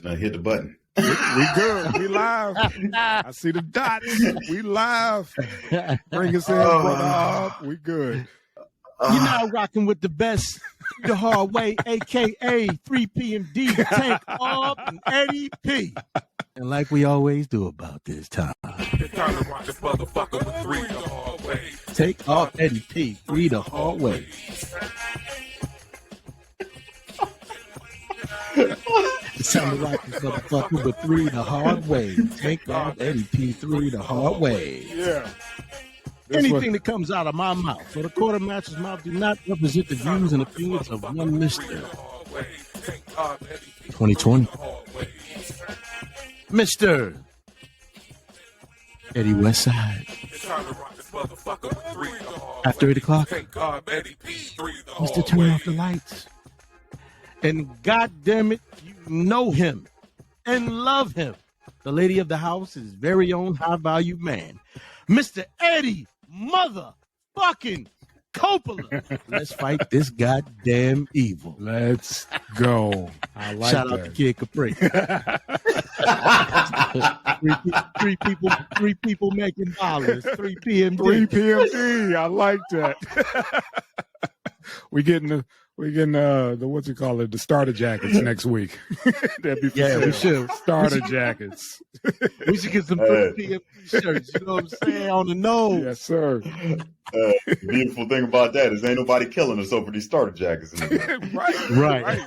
Hit the button. We good. We live. I see the dots. We live. Bring us in, brother. We good. You're now rocking with the best the hard way, a.k.a. 3PMD, Tank Up, and Eddie P. And like we always do about this time, it's time to rock this motherfucker with 3 the hard way. Take off Eddie P, 3 the hard way. It's time to rock this motherfucker with 3 the hard way. Take off Eddie P, 3 the hard way. Yeah. Anything that comes out of my mouth or the quartermaster's mouth do not represent the views and opinions of one Mr. 2020. Mr. Eddie Westside. After 8 o'clock, Mr. Turn off the lights. And God damn it, you know him and love him. The lady of the house is his very own high-value man, Mr. Eddie motherfucking Coppola. Let's fight this goddamn evil. Let's go. I like Shout that. out to Kid Capri. three people making dollars. 3 PMD. 3 PMD. I like that. we getting the what's it called it? The starter jackets next week. That'd be Yeah, we should. Starter jackets. We should get some 3 PMD shirts. You know what I'm saying? On the nose. Yes, sir. Beautiful thing about that is ain't nobody killing us over these starter jackets. Right.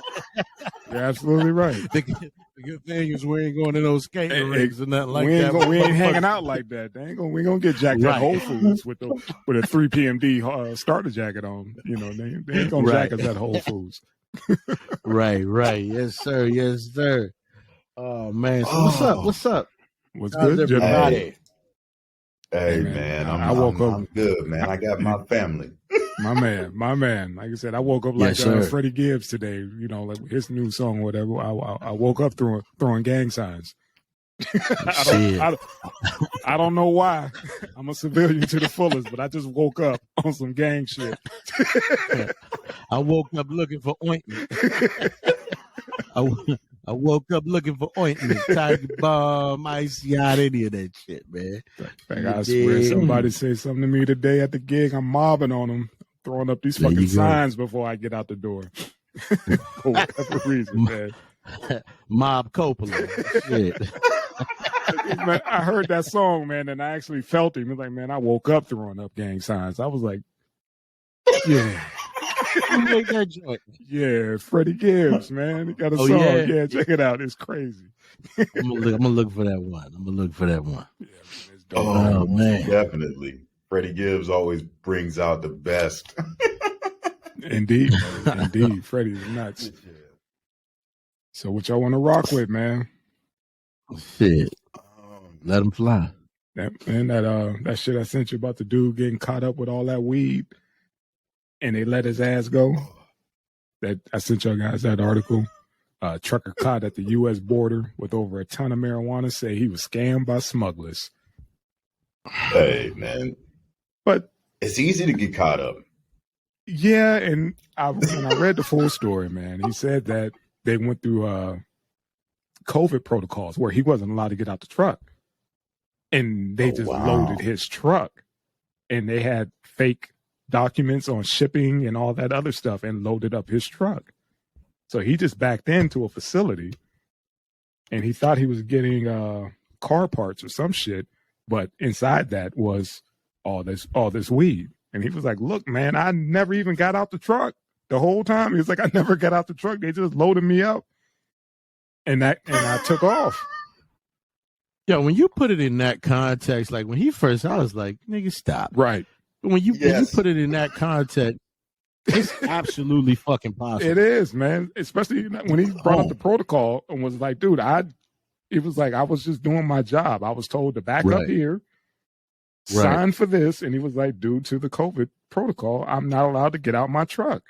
You're absolutely right. The good thing is we ain't going to those skating rinks or nothing like that. We ain't hanging out like that. We gonna get jacked at Whole Foods with a 3 PMD starter jacket on. You know, they ain't gonna jack us at Whole Foods. Right. Yes, sir. Oh man. So what's up? What's How's good, everybody? Hey man, I woke up. I'm good, man. I got my family. My man. Like I said, I woke up like Freddie Gibbs today. You know, like his new song, or whatever. I woke up throwing gang signs. I don't know why. I'm a civilian to the fullest, but I just woke up on some gang shit. I woke up looking for ointment. I woke up looking for ointment, Tiger Bomb, Icy Hot, any of that shit, man. I swear, somebody said something to me today at the gig. I'm mobbing on them, throwing up these fucking signs before I get out the door. For whatever reason, man. Mob Coppola. Shit. Man, I heard that song, man, and I actually felt him. He was like, man, I woke up throwing up gang signs. I was like, yeah. Who made that joint? Yeah, Freddie Gibbs, man. He got a song. Yeah, check it out. It's crazy. I'm gonna look for that one. Yeah, man, it's dope. Oh man, definitely. Freddie Gibbs always brings out the best. Indeed. Freddie's nuts. So what y'all want to rock with, man? Shit. Let him fly. That shit I sent you about the dude getting caught up with all that weed and they let his ass go. That I sent y'all guys that article. Trucker caught at the U.S. border with over a ton of marijuana, say he was scammed by smugglers. Hey, man. But it's easy to get caught up. Yeah, and when I read the full story, man, he said that they went through COVID protocols where he wasn't allowed to get out the truck. And they loaded his truck. And they had fake documents on shipping and all that other stuff and loaded up his truck. So he just backed into a facility and he thought he was getting car parts or some shit, but inside that was all this weed. And he was like, look, man, I never even got out the truck the whole time. He was like, I never got out the truck. They just loaded me up and I took off. Yeah, when you put it in that context, like when he first, I was like, nigga, stop. Right. When you put it in that context, it's absolutely fucking possible. It is, man. Especially when he brought up the protocol and was like, dude, it was like I was just doing my job. I was told to back up here, sign for this. And he was like, due to the COVID protocol, I'm not allowed to get out my truck.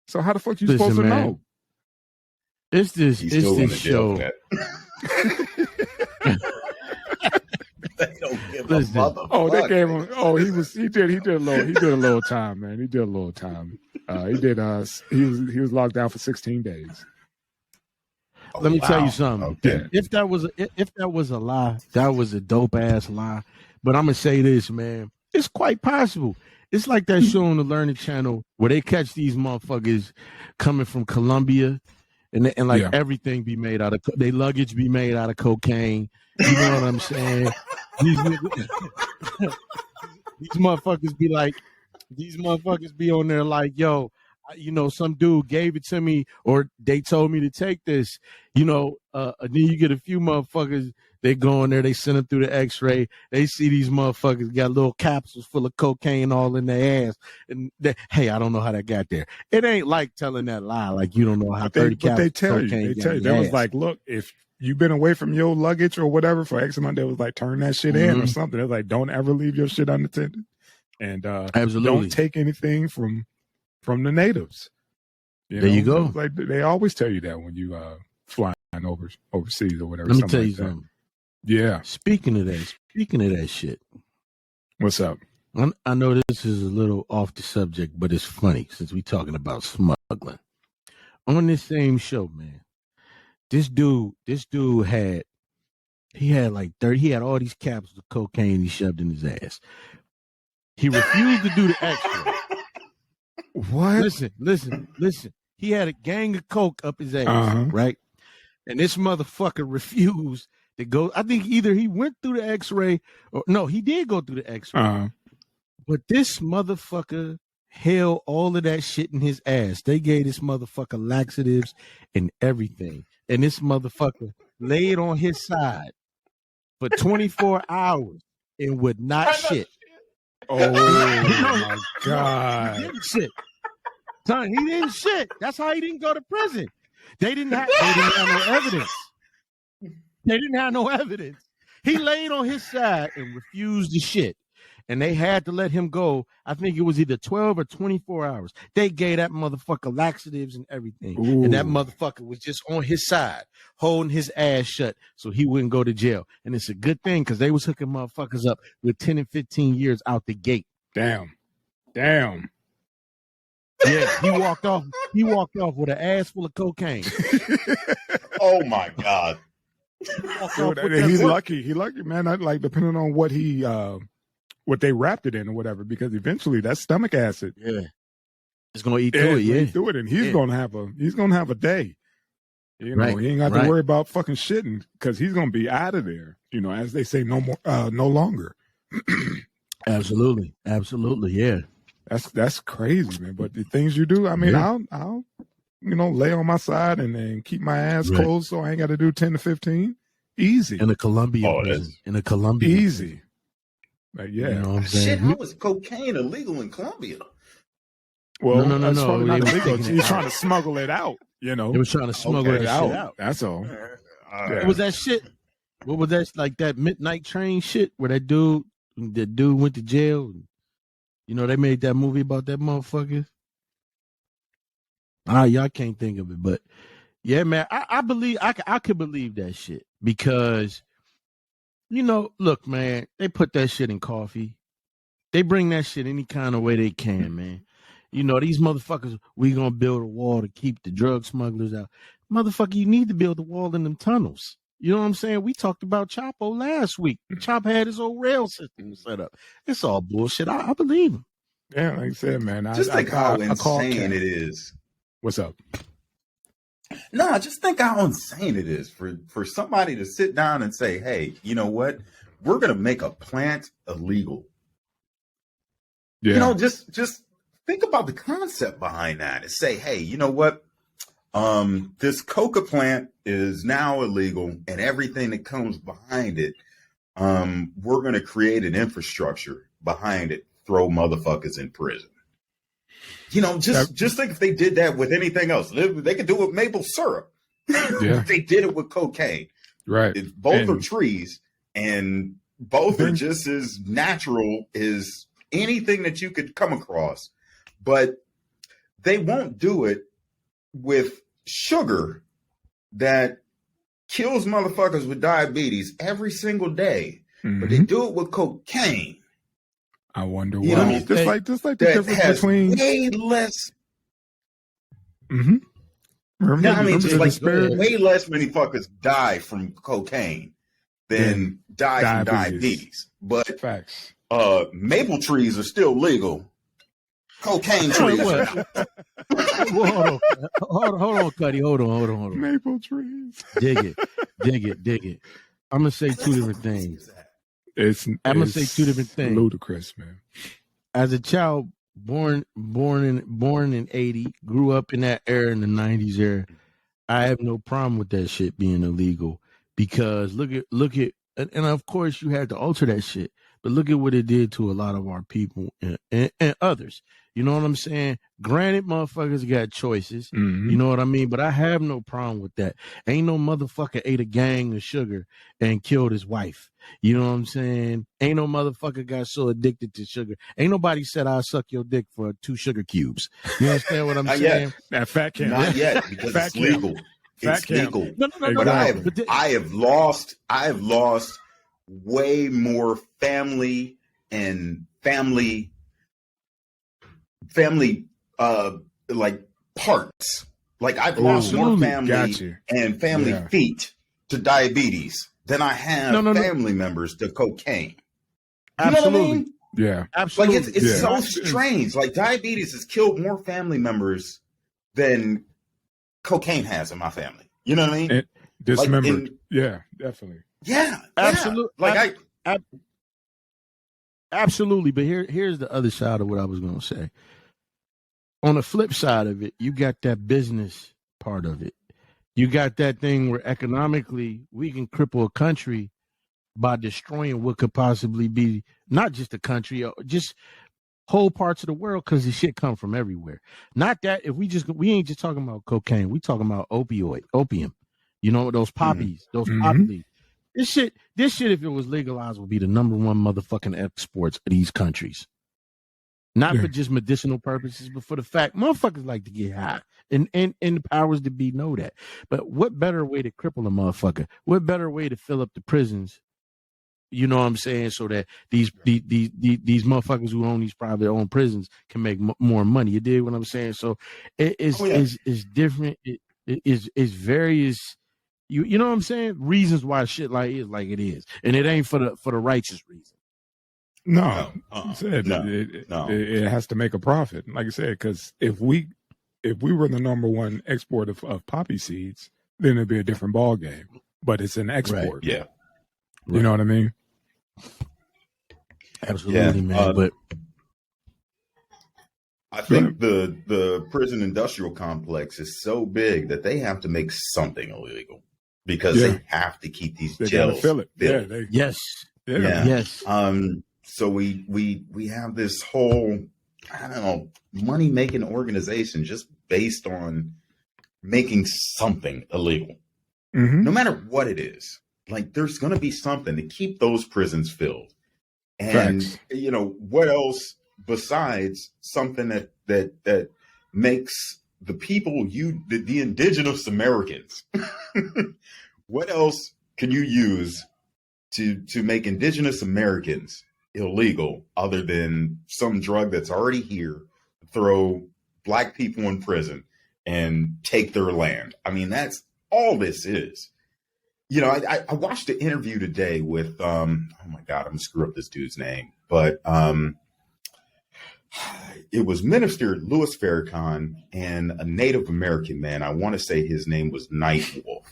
So how the fuck you supposed to know? It's this show. They don't give Listen. a mother. Oh, they gave him. Oh, he did a little time, man. He did a little time. He was locked down for 16 days. Let me tell wow. you something. Okay. If that was a lie, that was a dope ass lie. But I'm gonna say this, man. It's quite possible. It's like that show on the Learning Channel where they catch these motherfuckers coming from Colombia, and like Yeah. everything be made out of their luggage be made out of cocaine. You know what I'm saying? These motherfuckers be like, these motherfuckers be on there like, yo, some dude gave it to me, or they told me to take this, and then you get a few motherfuckers, they go in there, they send them through the x-ray, they see these motherfuckers got little capsules full of cocaine all in their ass, and hey, I don't know how that got there. It ain't like telling that lie, like you don't know how 30 But they capsules tell of you, cocaine they got tell you, in they your was ass. like, look, if you've been away from your luggage or whatever for X amount, they was like, turn that shit in or something. They're like, don't ever leave your shit unattended, and Absolutely. don't take anything from the natives. There you go. It's like they always tell you that when you flying overseas or whatever. Let me something tell like you that. something. Yeah. Speaking of that shit. What's up? I know this is a little off the subject, but it's funny since we talking about smuggling. On this same show, man, this dude had like 30. He had all these capsules of cocaine he shoved in his ass. He refused to do the X-ray. What? Listen. He had a gang of coke up his ass, right? And this motherfucker refused to go. I think either he went through the X-ray or no, he did go through the X-ray. But this motherfucker held all of that shit in his ass. They gave this motherfucker laxatives and everything. And this motherfucker laid on his side for 24 hours and would not shit. Oh my God. He didn't shit. Son, he didn't shit. That's how he didn't go to prison. They didn't have no evidence. They didn't have no evidence. He laid on his side and refused to shit. And they had to let him go. I think it was either 12 or 24 hours. They gave that motherfucker laxatives and everything. Ooh. And that motherfucker was just on his side, holding his ass shut so he wouldn't go to jail. And it's a good thing because they was hooking motherfuckers up with 10 and 15 years out the gate. Damn. Yeah, he walked off with an ass full of cocaine. Oh my God. He's lucky. He lucky, man. Like depending on what he what they wrapped it in or whatever, because eventually that's stomach acid. Yeah. It's gonna eat through it, yeah. Eat through it, and he's gonna have a day. He ain't got to worry about fucking shitting because he's gonna be out of there. As they say, no longer. Absolutely, yeah. That's crazy, man. But the things you do, I mean, I'll lay on my side and then keep my ass closed so I ain't got to do 10 to 15. Easy. In a Colombian prison. In a Colombian easy. Prison. Like, yeah. You know what I'm Shit, saying? how was cocaine illegal in Colombia? Well, no. That's probably not They was illegal. taking He's it trying to smuggle it out, They was trying to smuggle that shit out. That's all. Yeah. What was that shit? What was that, like that midnight train shit where that dude went to jail? They made that movie about that motherfucker. Y'all can't think of it, but yeah, man, I believe I could believe that shit because, look, man, they put that shit in coffee. They bring that shit any kind of way they can, man. These motherfuckers, we gonna build a wall to keep the drug smugglers out. Motherfucker, you need to build a wall in them tunnels. You know what I'm saying? We talked about Chapo last week. Chop had his old rail system set up. It's all bullshit. I believe him. Yeah, like I said, man. Just think how insane it is. What's up? No, just think how insane it is for somebody to sit down and say, hey, you know what? We're going to make a plant illegal. Yeah. Just think about the concept behind that and say, hey, you know what? This coca plant is now illegal and everything that comes behind it, we're going to create an infrastructure behind it, throw motherfuckers in prison. Just think if they did that with anything else. They could do it with maple syrup. Yeah. They did it with cocaine. Right. Both are trees and both are just as natural as anything that you could come across. But they won't do it with sugar that kills motherfuckers with diabetes every single day. Mm-hmm. But they do it with cocaine. I wonder why. Just like the that difference has between way less. Mm-hmm. No, I mean, remember just the like disparity? way less many fuckers die from cocaine than die from diabetes. But Facts. maple trees are still legal. Cocaine trees are not. Well, hold on, Cuddy. Hold on. Maple trees. Dig it. I'm gonna say two different things. I'm gonna say two different things. Ludicrous, man. As a child born in 80, grew up in that era, in the 90s era, I have no problem with that shit being illegal, because look at and of course you had to alter that shit, but look at what it did to a lot of our people and others. You know what I'm saying? Granted, motherfuckers got choices. Mhm. You know what I mean? But I have no problem with that. Ain't no motherfucker ate a gang of sugar and killed his wife. You know what I'm saying? Ain't no motherfucker got so addicted to sugar. Ain't nobody said I'll suck your dick for 2 sugar cubes. You understand what I'm Not saying? yet. That fat camp. Not yet, because Fat it's camp. legal. Fat It's camp. legal. No. But Exactly. I have lost way more family and family like parts. Like I've lost more absolutely. family Got you. and family Yeah. feet to diabetes than I have No. family members to cocaine. You know what I Absolutely. mean? Yeah. Like Absolutely. it's Yeah. so strange. Like diabetes has killed more family members than cocaine has in my family. You know what I mean? And dismembered. in- Yeah, definitely. Yeah. Absolute- Like Absolutely, but here's the other side of what I was going to say. On the flip side of it, you got that business part of it. You got that thing where economically we can cripple a country by destroying what could possibly be not just a country, just whole parts of the world, because the shit come from everywhere. Not that if we ain't just talking about cocaine, we talking about opium. You know, those poppies, those Mhm. poppy leaves. This shit, if it was legalized, would be the number one motherfucking exports of these countries. Not Yeah. for just medicinal purposes, but for the fact motherfuckers like to get high. And the powers that be know that. But what better way to cripple a motherfucker? What better way to fill up the prisons? You know what I'm saying? So that these motherfuckers who own these private owned prisons can make more money. You dig what I'm saying? So it is is different. It is various. You know what I'm saying? Reasons why shit like it is, and it ain't for the righteous reason. No, No, said no, it has to make a profit. Like I said, because if we were the number one exporter of poppy seeds, then it'd be a different ball game. But it's an export. yeah. You know what I mean? Absolutely, man. But I think the prison industrial complex is so big that they have to make something illegal because they have to keep these They jails gotta fill it. filled. Yeah, yes. Yes. So we have this whole, I don't know, money making organization just based on making something illegal, Mhm. no matter what it is. Like there's going to be something to keep those prisons filled, and Facts. you know what else besides something that makes the people the indigenous Americans. What else can you use to make indigenous Americans illegal other than some drug that's already here, throw black people in prison and take their land? I mean, that's all this is. You know, I watched an interview today with oh my God, I'm gonna screw up this dude's name, but it was Minister Louis Farrakhan and a Native American man. I want to say his name was Nightwolf.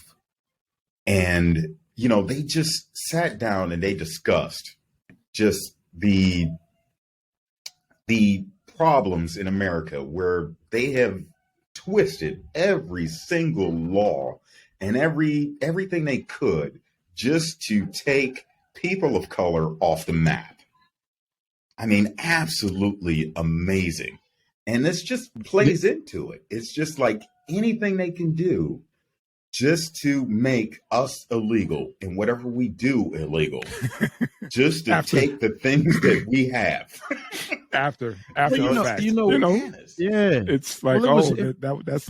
And, you know, they just sat down and they discussed just the problems in America where they have twisted every single law and everything they could just to take people of color off the map. I mean, absolutely amazing. And this just plays into it. It's just like anything they can do just to make us illegal and whatever we do illegal, just to take the things that we have. After you the know, fact. you know, yeah. It's like,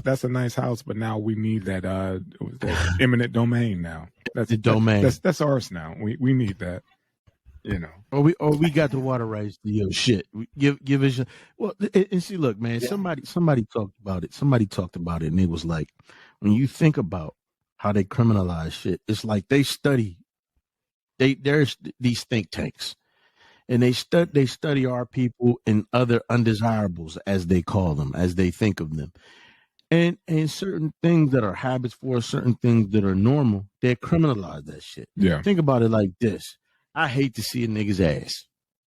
that's a nice house, but now we need that eminent domain now. That's the domain. That's ours now. We need that. You know. Or we got the water rights to your shit. Give us well, and see, look, man, somebody talked about it. Somebody talked about it, and it was like, when you think about how they criminalize shit, it's like they study. There's these think tanks, and they study our people and other undesirables, as they call them, as they think of them, and certain things that are habits for us, certain things that are normal, they criminalize that shit. Yeah. Think about it like this: I hate to see a nigga's ass.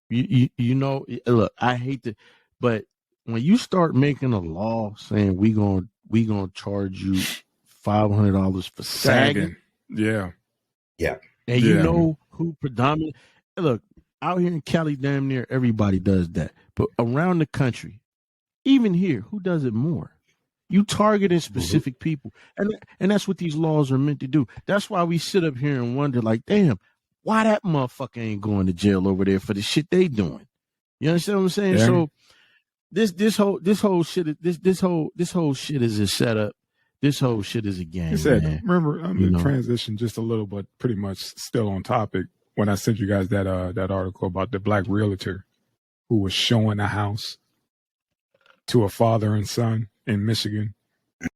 You know, look, I hate to, but when you start making a law saying we gonna charge you $500 for sagging, Yeah. Yeah. and you know who predominant, look, out here in Cali, damn near everybody does that. But around the country, even here, who does it more? You targeting specific people, and that's what these laws are meant to do. That's why we sit up here and wonder, like, damn, why that motherfucker ain't going to jail over there for the shit they doing? You understand what I'm saying? Yeah. So this whole shit is a setup. This whole shit is a game. He said, man. remember, I'm going to transition just a little, but pretty much still on topic. When I sent you guys that article about the black realtor who was showing a house to a father and son in Michigan,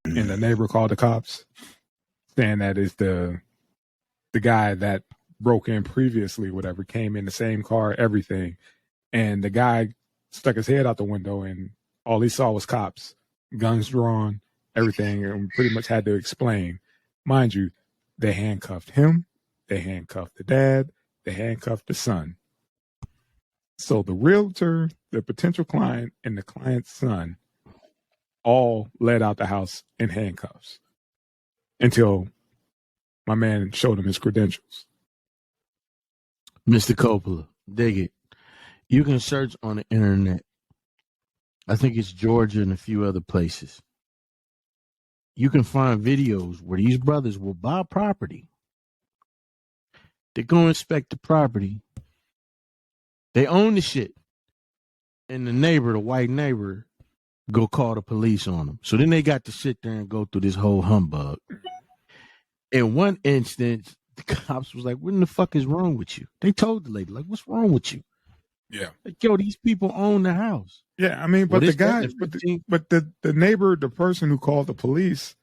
and the neighbor called the cops, saying that is the guy that broke in previously, whatever, came in the same car, everything, and the guy stuck his head out the window, and all he saw was cops, guns drawn, everything, and pretty much had to explain. Mind you, they handcuffed him, they handcuffed the dad, they handcuffed the son. So the realtor, the potential client, and the client's son all led out the house in handcuffs until my man showed him his credentials. Mr. Coppola, dig it. You can search on the internet. I think it's Georgia and a few other places. You can find videos where these brothers will buy property. They go inspect the property. They own the shit. And the neighbor, the white neighbor, go call the police on them. So then they got to sit there and go through this whole humbug. In one instance, the cops was like, what in the fuck is wrong with you? They told the lady, like, what's wrong with you? Yeah. Like, yo, these people own the house. Yeah, I mean, but the guy, but the neighbor, the person who called the police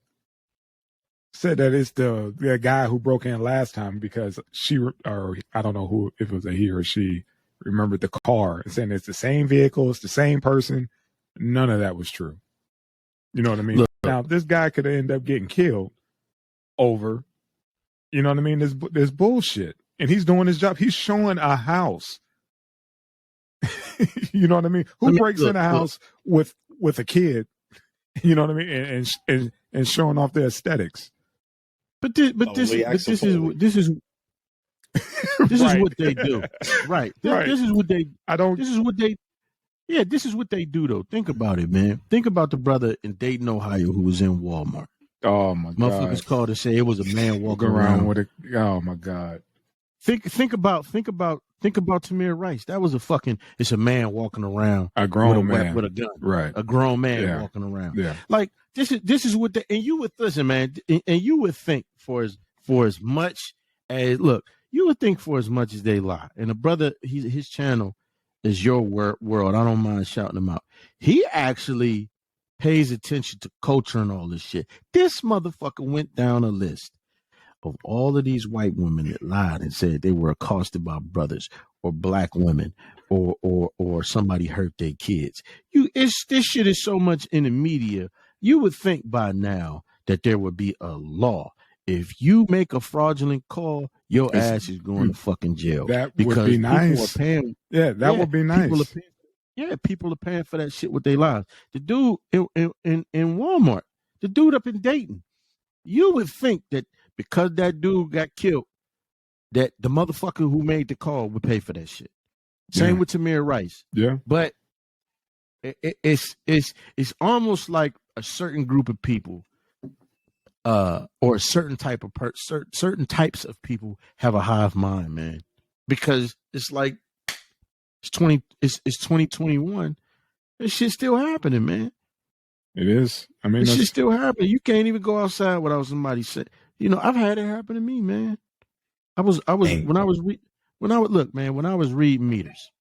said that it's the guy who broke in last time because she, or I don't know who, if it was a he or she, remembered the car and saying it's the same vehicle, it's the same person. None of that was true. You know what I mean? Look, now, this guy could end up getting killed over, you know what I mean? There's bullshit. And he's doing his job. He's showing a house. You know what I mean? Who breaks in a house with a kid? You know what I mean? And showing off their aesthetics. This is what they do. Right. This is what they this is what they do though. Think about it, man. Think about the brother in Dayton, Ohio who was in Walmart. Oh my God. Motherfuckers called to say it was a man walking around with a, oh my God. Think about Tamir Rice. that was it's a man walking around, a grown man with a gun, right? A grown man walking around. Yeah, like this is what and you would listen, man, and you would think for as much as you would think for as much as they lie. And the brother, his channel is Your World. I don't mind shouting him out. He actually pays attention to culture and all this shit. This motherfucker went down a list of all of these white women that lied and said they were accosted by brothers or black women or somebody hurt their kids. This shit is so much in the media. You would think by now that there would be a law. If you make a fraudulent call, your ass is going to fucking jail. That would be nice. That would be nice. People are paying for that shit with their lives. The dude in Walmart, the dude up in Dayton, you would think that because that dude got killed, that the motherfucker who made the call would pay for that shit. Same with Tamir Rice. Yeah. But it's almost like a certain group of people or a certain type of certain types of people have a hive mind, man. Because it's like it's 2021. This shit's still happening, man. It is. I mean, this shit's still happening. You can't even go outside without somebody say. You know, I've had it happen to me, man. When I was reading meters.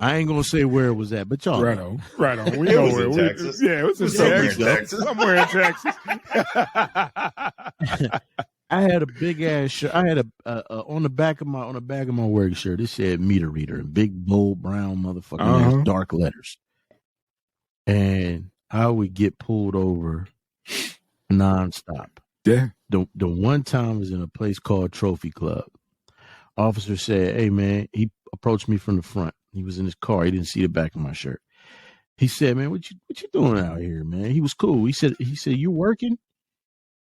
I ain't gonna say where it was at, but y'all. Right on, right on. We It know was where. in Texas. Yeah, it was in Somewhere in Texas. Texas. Somewhere in Texas. I had a big ass shirt. I had a on the back of my work shirt. It said meter reader in big bold brown motherfucking ass dark letters. And I would get pulled over nonstop. Yeah. The one time was in a place called Trophy Club. Officer said, "Hey man," he approached me from the front. He was in his car. He didn't see the back of my shirt. He said, "Man, what you doing out here, man?" He was cool. He said, "You working?"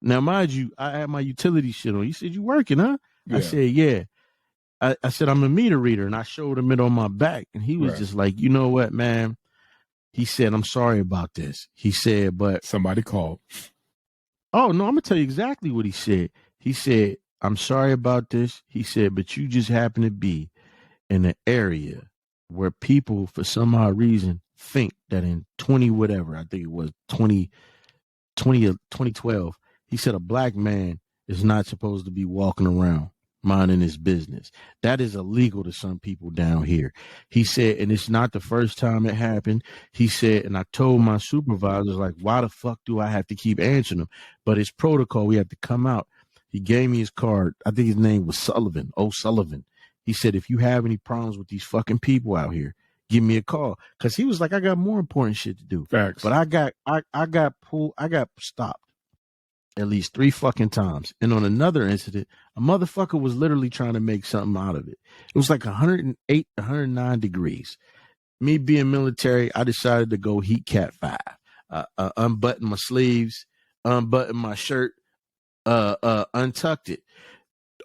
Now, mind you, I had my utility shit on. He said, "You working, huh?" Yeah. I said, "Yeah." I said, "I'm a meter reader," and I showed him it on my back. And he was just like, "You know what, man?" He said, "I'm sorry about this." He said, "But..." Somebody called. Oh, no, I'm going to tell you exactly what he said. He said, "I'm sorry about this." He said, "But you just happen to be in an area where people, for some odd reason, think that in 20 whatever, I think it was 2012, he said a black man is not supposed to be walking around minding his business. That is illegal to some people down here." He said, and it's not the first time it happened. He said, and I told my supervisors, like, why the fuck do I have to keep answering them? But it's protocol. We have to come out. He gave me his card. I think his name was Sullivan, O'Sullivan. He said, "If you have any problems with these fucking people out here, give me a call." Because he was like, "I got more important shit to do." Facts. But I got stopped at least 3 fucking times. And on another incident, a motherfucker was literally trying to make something out of it. It was like 108, 109 degrees. Me being military, I decided to go heat cat 5. Unbutton my sleeves, unbutton my shirt, untucked it.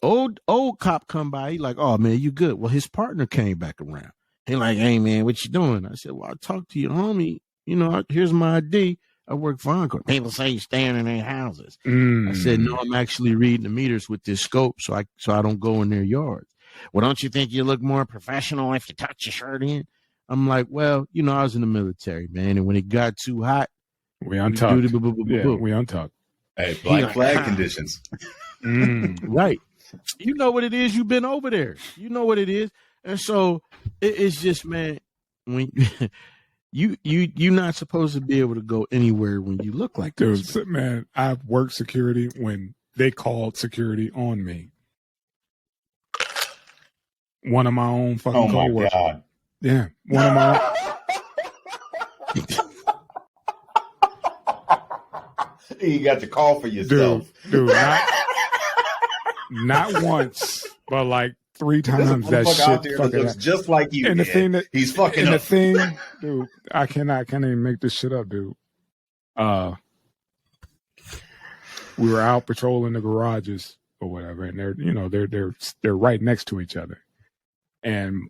Old cop come by. He like, "Oh man, you good?" Well, his partner came back around. He like, "Hey man, what you doing?" I said, "Well, I talked to your homie. You know, here's my ID. I work for Encore. People say you're staying in their houses." I said, "No, I'm actually reading the meters with this scope, so I don't go in their yards." "Well, don't you think you look more professional if you tuck your shirt in?" I'm like, "Well, you know, I was in the military, man, and when it got too hot, we untucked. Yeah, we untucked. Hey, black flag conditions. Right. You know what it is. You've been over there. You know what it is. And so it's just, man, when you're not supposed to be able to go anywhere when you look like this. Dude, man, I've worked security when they called security on me. One of my own fucking coworkers. Oh my God. Yeah. One of my You got to call for yourself. Dude, not once, but like 3 times that shit out there fucking looks just like you. And the thing that he's fucking and up. the thing, dude, I can't even make this shit up, dude. We were out patrolling the garages or whatever, and they're right next to each other. And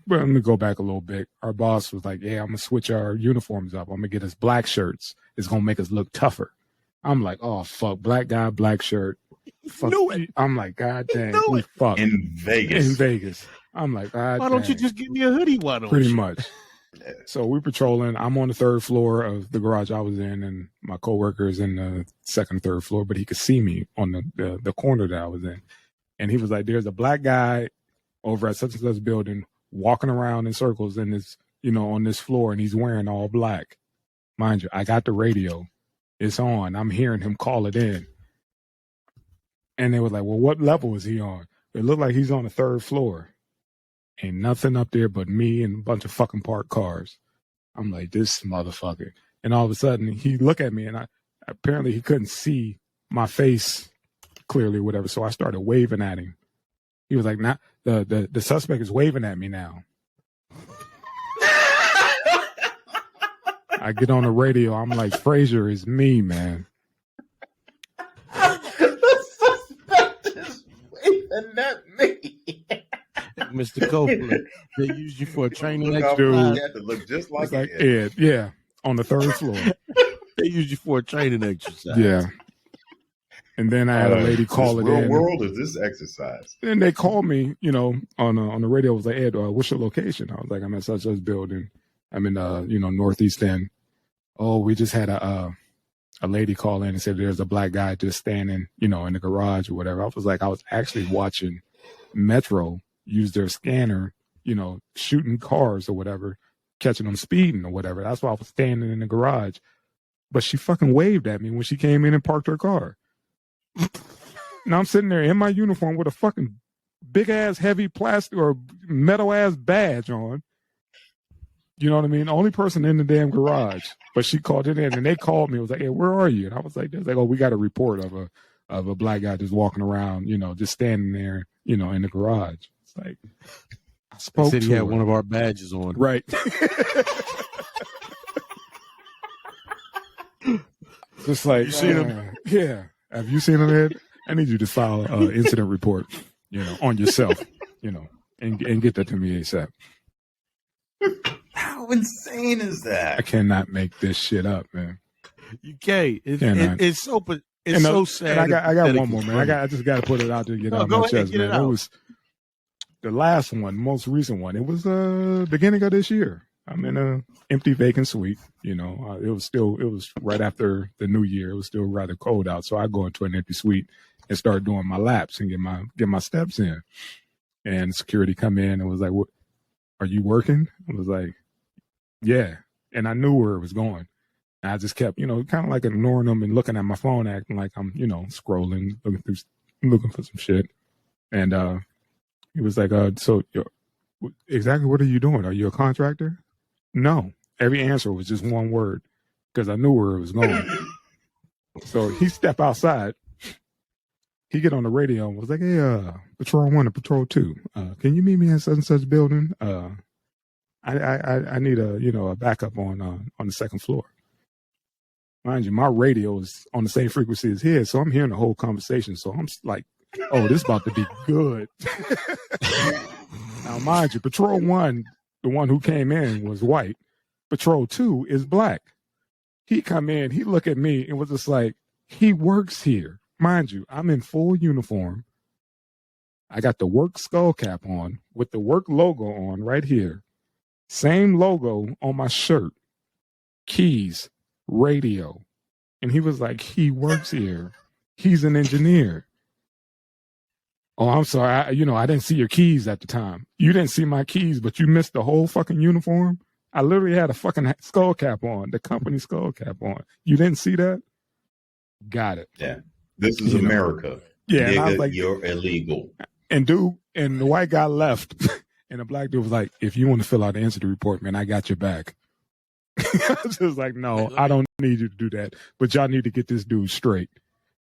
well, let me go back a little bit. Our boss was like, "Yeah, I'm gonna switch our uniforms up. I'm gonna get us black shirts. It's gonna make us look tougher." I'm like, "Oh fuck, black guy, black shirt." Fuck. Knew it. I'm like, "God damn, knew we it. fucked In Vegas. I'm like, "God Why don't you damn." just give me a hoodie? Why don't Pretty you? much. So we're patrolling. I'm on the 3rd floor of the garage I was in, and my coworker is in the 2nd, 3rd floor, but he could see me on the corner that I was in. And he was like, "There's a black guy over at such and such building walking around in circles in this, on this floor, and he's wearing all black." Mind you, I got the radio. It's on. I'm hearing him call it in. And they were like, "Well, what level is he on?" It looked like he's on the 3rd floor. Ain't nothing up there but me and a bunch of fucking parked cars. I'm like, this motherfucker. And all of a sudden, he looked at me, and apparently he couldn't see my face clearly, whatever. So I started waving at him. He was like, "Nah, the suspect is waving at me now." I get on the radio. I'm like, "Frazier is me, man." The suspect is waving at me. Mr. Copeland, they used you for a training Look, exercise. you have to look just like It's like Ed. Ed, yeah, on the 3rd floor. They used you for a training exercise. Yeah. And then I had a lady call this it real in. world is this exercise. And they called me, on the radio. It was like, "Ed, what's your location?" I was like, "I'm at such building. I'm in Northeast End." "Oh, we just had a lady call in and said there's a black guy just standing, in the garage or whatever." I was like, I was actually watching Metro use their scanner shooting cars or whatever, catching them speeding or whatever. That's why I was standing in the garage. But she fucking waved at me when she came in and parked her car. Now I'm sitting there in my uniform with a fucking big ass heavy plastic or metal ass badge on. You know what I mean? The only person in the damn garage. But she called it in and they called me. It was like, hey, where are you? And I was like, oh, we got a report of a black guy just walking around, just standing there, in the garage. It's like, I spoke said to he had her. one of our badges on. Right. Just like, You seen him? Yeah. Have you seen him, Ed? I need you to file an incident report, on yourself, and get that to me ASAP. How insane is I that? cannot make this shit up, man. You can't. It's so sad. And I got that one more, man. I just got to put it out there to get out go my ahead, chest, get man. it out. It was the last one, most recent one. It was beginning of this year. I'm in a empty vacant suite. It was right after the new year. It was still rather cold out, so I go into an empty suite and start doing my laps and get my steps in. And security come in and was like, "What? Are you working?" I was like, "Yeah." And I knew where it was going. And I just kept, kind of like ignoring them and looking at my phone, acting like I'm, scrolling, looking for some shit. And he was like, "So, exactly what are you doing? Are you a contractor?" No. Every answer was just one word because I knew where it was going. So he stepped outside. He get on the radio and was like, "Hey, Patrol 1 and Patrol 2, can you meet me in such and such building? I need a backup on the second floor." Mind you, my radio is on the same frequency as his, so I'm hearing the whole conversation. So I'm like, "Oh, this is about to be good." Now, mind you, Patrol 1, the one who came in, was white. Patrol 2 is black. He come in, he look at me and was just like, he works here. Mind you, I'm in full uniform. I got the work skull cap on with the work logo on right here. Same logo on my shirt. Keys, radio. And he was like, he works here. He's an engineer. "Oh, I'm sorry. I didn't see your keys at the time." "You didn't see my keys, but you missed the whole fucking uniform. I literally had a fucking skull cap on, the company skull cap on. You didn't see that?" Got it. Yeah. This is America. Yeah. And I was Nigga, like, you're illegal. and the white guy left. And the black dude was like, "If you want to fill out the incident report, man, I got your back." I was just like, "No, I don't need you to do that. But y'all need to get this dude straight."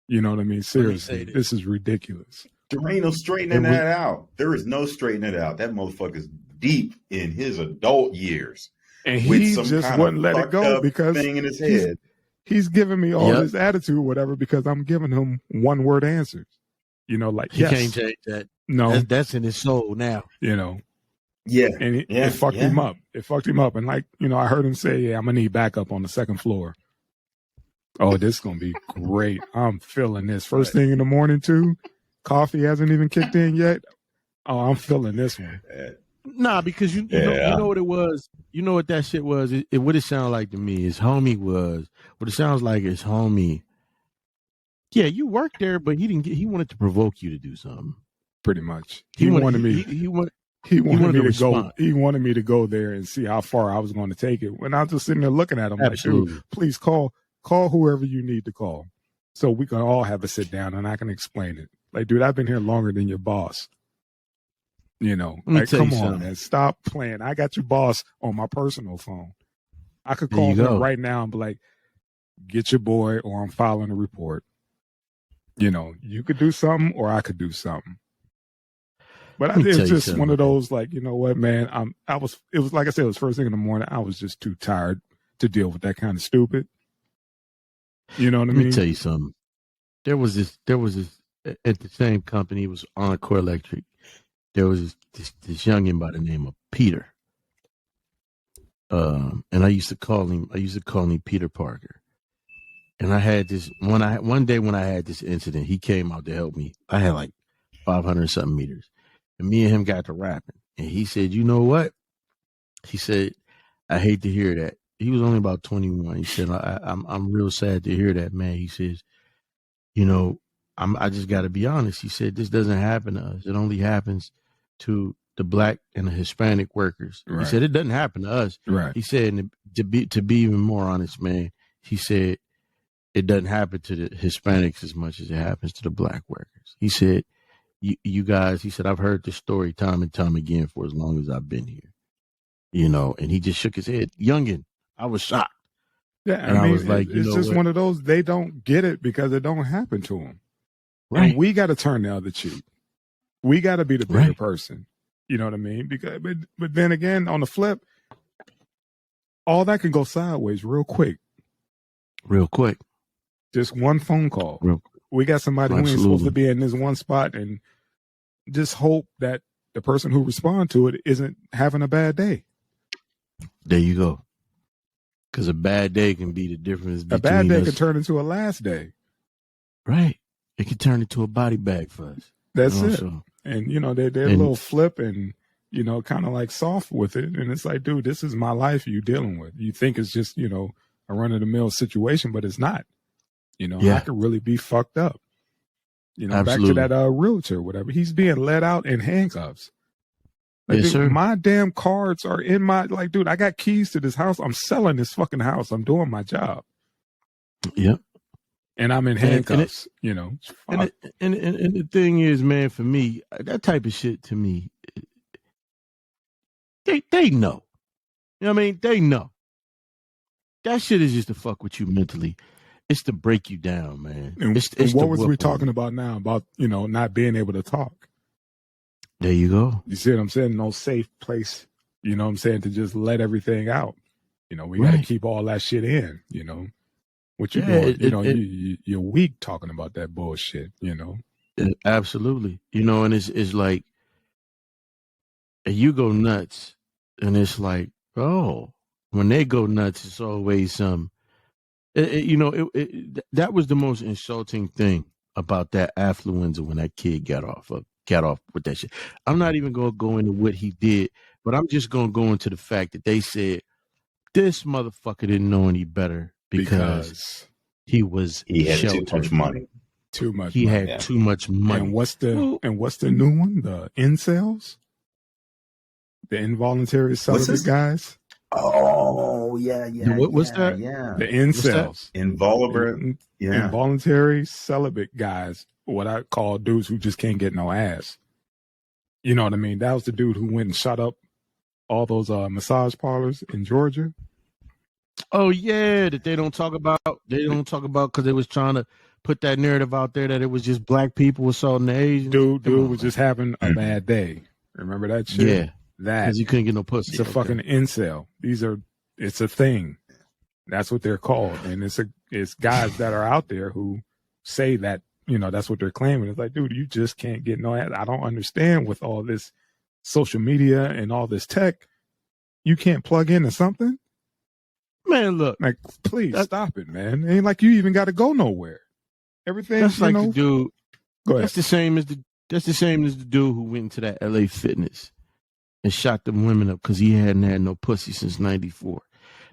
You know what I mean? Seriously, this is ridiculous. There ain't no straightening that out. There is no straightening it out. That motherfucker's deep in his adult years. And he just wouldn't let it go because thing in his head. He's giving me all this attitude, whatever, because I'm giving him one word answers. Like, he can't change that. No, that's in his soul now. Yeah. And it fucked him up. It fucked him up. And I heard him say, "Yeah, I'm gonna need backup on the second floor." Oh, this is gonna be great. I'm feeling this. First thing in the morning too. Coffee hasn't even kicked in yet. Oh, I'm feeling this one. Nah, because you know what it was. You know what that shit was. What it sounded like to me. His homie was. What it sounds like is homie. Yeah, you worked there, but he wanted to provoke you to do something. Pretty much. He wanted me to go. He wanted me to go there and see how far I was going to take it. When I was just sitting there looking at him, absolutely. Like, "Dude, please call whoever you need to call, so we can all have a sit down and I can explain it." Like, dude, I've been here longer than your boss. Like, come on, man, stop playing. I got your boss on my personal phone. I could call him right now and be like, "Get your boy," or "I'm filing a report." You could do something or I could do something. But it's just one of those, like, you know what, man? It was like I said, it was first thing in the morning. I was just too tired to deal with that kind of stupid. You know what I mean? Let me tell you something. There was this at the same company. It was Encore Electric. There was this youngin by the name of Peter. And I used to call him Peter Parker. And I had this one day when I had this incident, he came out to help me. I had like 500 something meters. And me and him got to rapping. And he said, "You know what?" He said, "I hate to hear that." He was only about 21. He said, I'm real sad to hear that, man." He says, I just got to be honest. He said, "This doesn't happen to us. It only happens to the black and the Hispanic workers. Right. He said it doesn't happen to us. Right. He said, and to be even more honest, man, he said it doesn't happen to the Hispanics as much as it happens to the black workers. He said, you guys, he said, I've heard this story time and time again for as long as I've been here. You know, and he just shook his head. Youngin, I was shocked. Yeah, and I was like, it's just one of those, they don't get it because it don't happen to them. Right. And we got to turn the other cheek. We got to be the bigger person. You know what I mean? Because, but then again, on the flip, all that can go sideways real quick. Real quick. Just one phone call. Real quick. We got somebody who ain't supposed to be in this one spot, and just hope that the person who responds to it isn't having a bad day. There you go. Because a bad day can be the difference between a bad day us. can turn into a last day. Right. It can turn into a body bag for us. That's it. So, and, you know, they're a little flip and, you know, kind of like soft with it. And it's like, dude, this is my life you're dealing with. You think it's just, you know, a run-of-the-mill situation, but it's not. You know, I could really be fucked up. You know, Absolutely. Back to that realtor, whatever. He's being let out in handcuffs. Like, yes, dude, sir. My damn cards are in my, like, dude, I got keys to this house. I'm selling this fucking house. I'm doing my job. Yep. And I'm in handcuffs, you know. And the thing is, man, for me, that type of shit to me, they know. You know what I mean? They know. That shit is just to fuck with you mentally. It's to break you down, man. And it's what was we talking about now? About, you know, not being able to talk. There you go. You see what I'm saying? No safe place, you know what I'm saying, to just let everything out. You know, we got to keep all that shit in, you know. What you doing? You're weak talking about that bullshit, you know. Absolutely. You know, and it's like, and you go nuts, and it's like, oh, when they go nuts, it's always that was the most insulting thing about that affluenza when that kid got off with that shit. I'm not even going to go into what he did, but I'm just going to go into the fact that they said this motherfucker didn't know any better because he had sheltered. Too much money. He had too much money. And what's the new one? The incels? The involuntary celibate guys? Oh, yeah. What's that? Yeah. The incels. Involuntary celibate guys, what I call dudes who just can't get no ass. You know what I mean? That was the dude who went and shut up all those massage parlors in Georgia. Oh, yeah, that they don't talk about. They don't talk about because they was trying to put that narrative out there that it was just black people assaulting the Asians. Dude was just having a bad day. Remember that shit? Yeah. That because you couldn't get no pussy. It's a fucking incel. It's a thing. That's what they're called, and it's guys that are out there who say that, you know, that's what they're claiming. It's like, dude, you just can't get no ass. I don't understand with all this social media and all this tech, you can't plug into something. Man, look, like, please stop it, man. It ain't like you even got to go nowhere. Everything. That's like the dude. Go ahead. That's the same as the dude who went into that LA Fitness and shot them women up because he hadn't had no pussy since '94.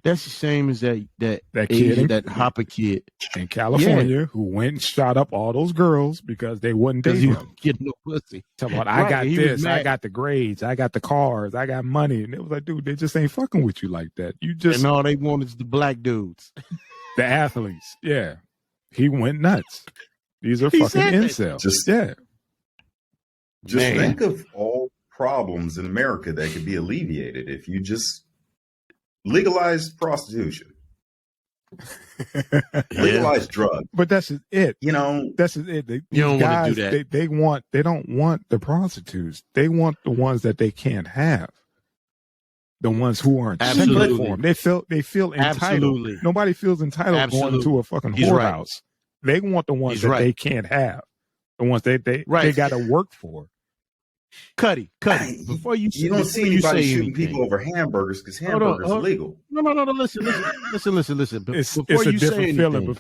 That's the same as that Asian, that Hopper kid in California who went and shot up all those girls because they wouldn't date him. Get no pussy. Talk about, I got this, I got the grades, I got the cars, I got money, and it was like, dude, they just ain't fucking with you like that. You just and all they want is the black dudes, the athletes. Yeah, he went nuts. These are fucking incels. Just think of all problems in America that could be alleviated if you just legalize prostitution. Legalize drugs. But that's just it. You know, that's just it. You don't want to do that. They don't want the prostitutes. They want the ones that they can't have. The ones who aren't cheating for them. They feel entitled. Absolutely. Nobody feels entitled going to a fucking whorehouse. They want the ones that they can't have. The ones they got to work for. Cuddy. Before you don't see anybody shooting people over hamburgers because hamburgers are legal. No. Listen. It's a different feeling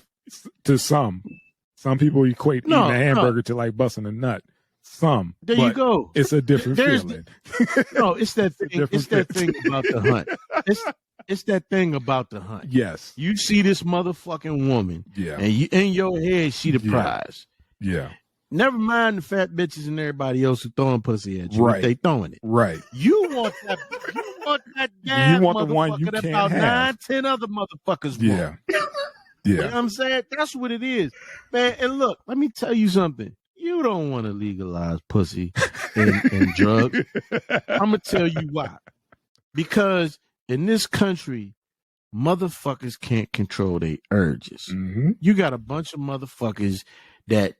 to some. Some people equate eating a hamburger to like busting a nut. Some. There you go. It's a different feeling. No, it's that thing. It's that thing about the hunt. It's that thing about the hunt. Yes. You see this motherfucking woman. Yeah. And you in your head, she the prize. Yeah. Never mind the fat bitches and everybody else who throwing pussy at you. Right. They throwing it. Right. You want that. You want that damn You want the one you motherfucker that can't about have. 9-10 other motherfuckers Yeah. want. You know what Yeah. I'm saying? That's what it is, man. And look, let me tell you something. You don't want to legalize pussy and drugs. I'm gonna tell you why. Because in this country, motherfuckers can't control their urges. Mm-hmm. You got a bunch of motherfuckers that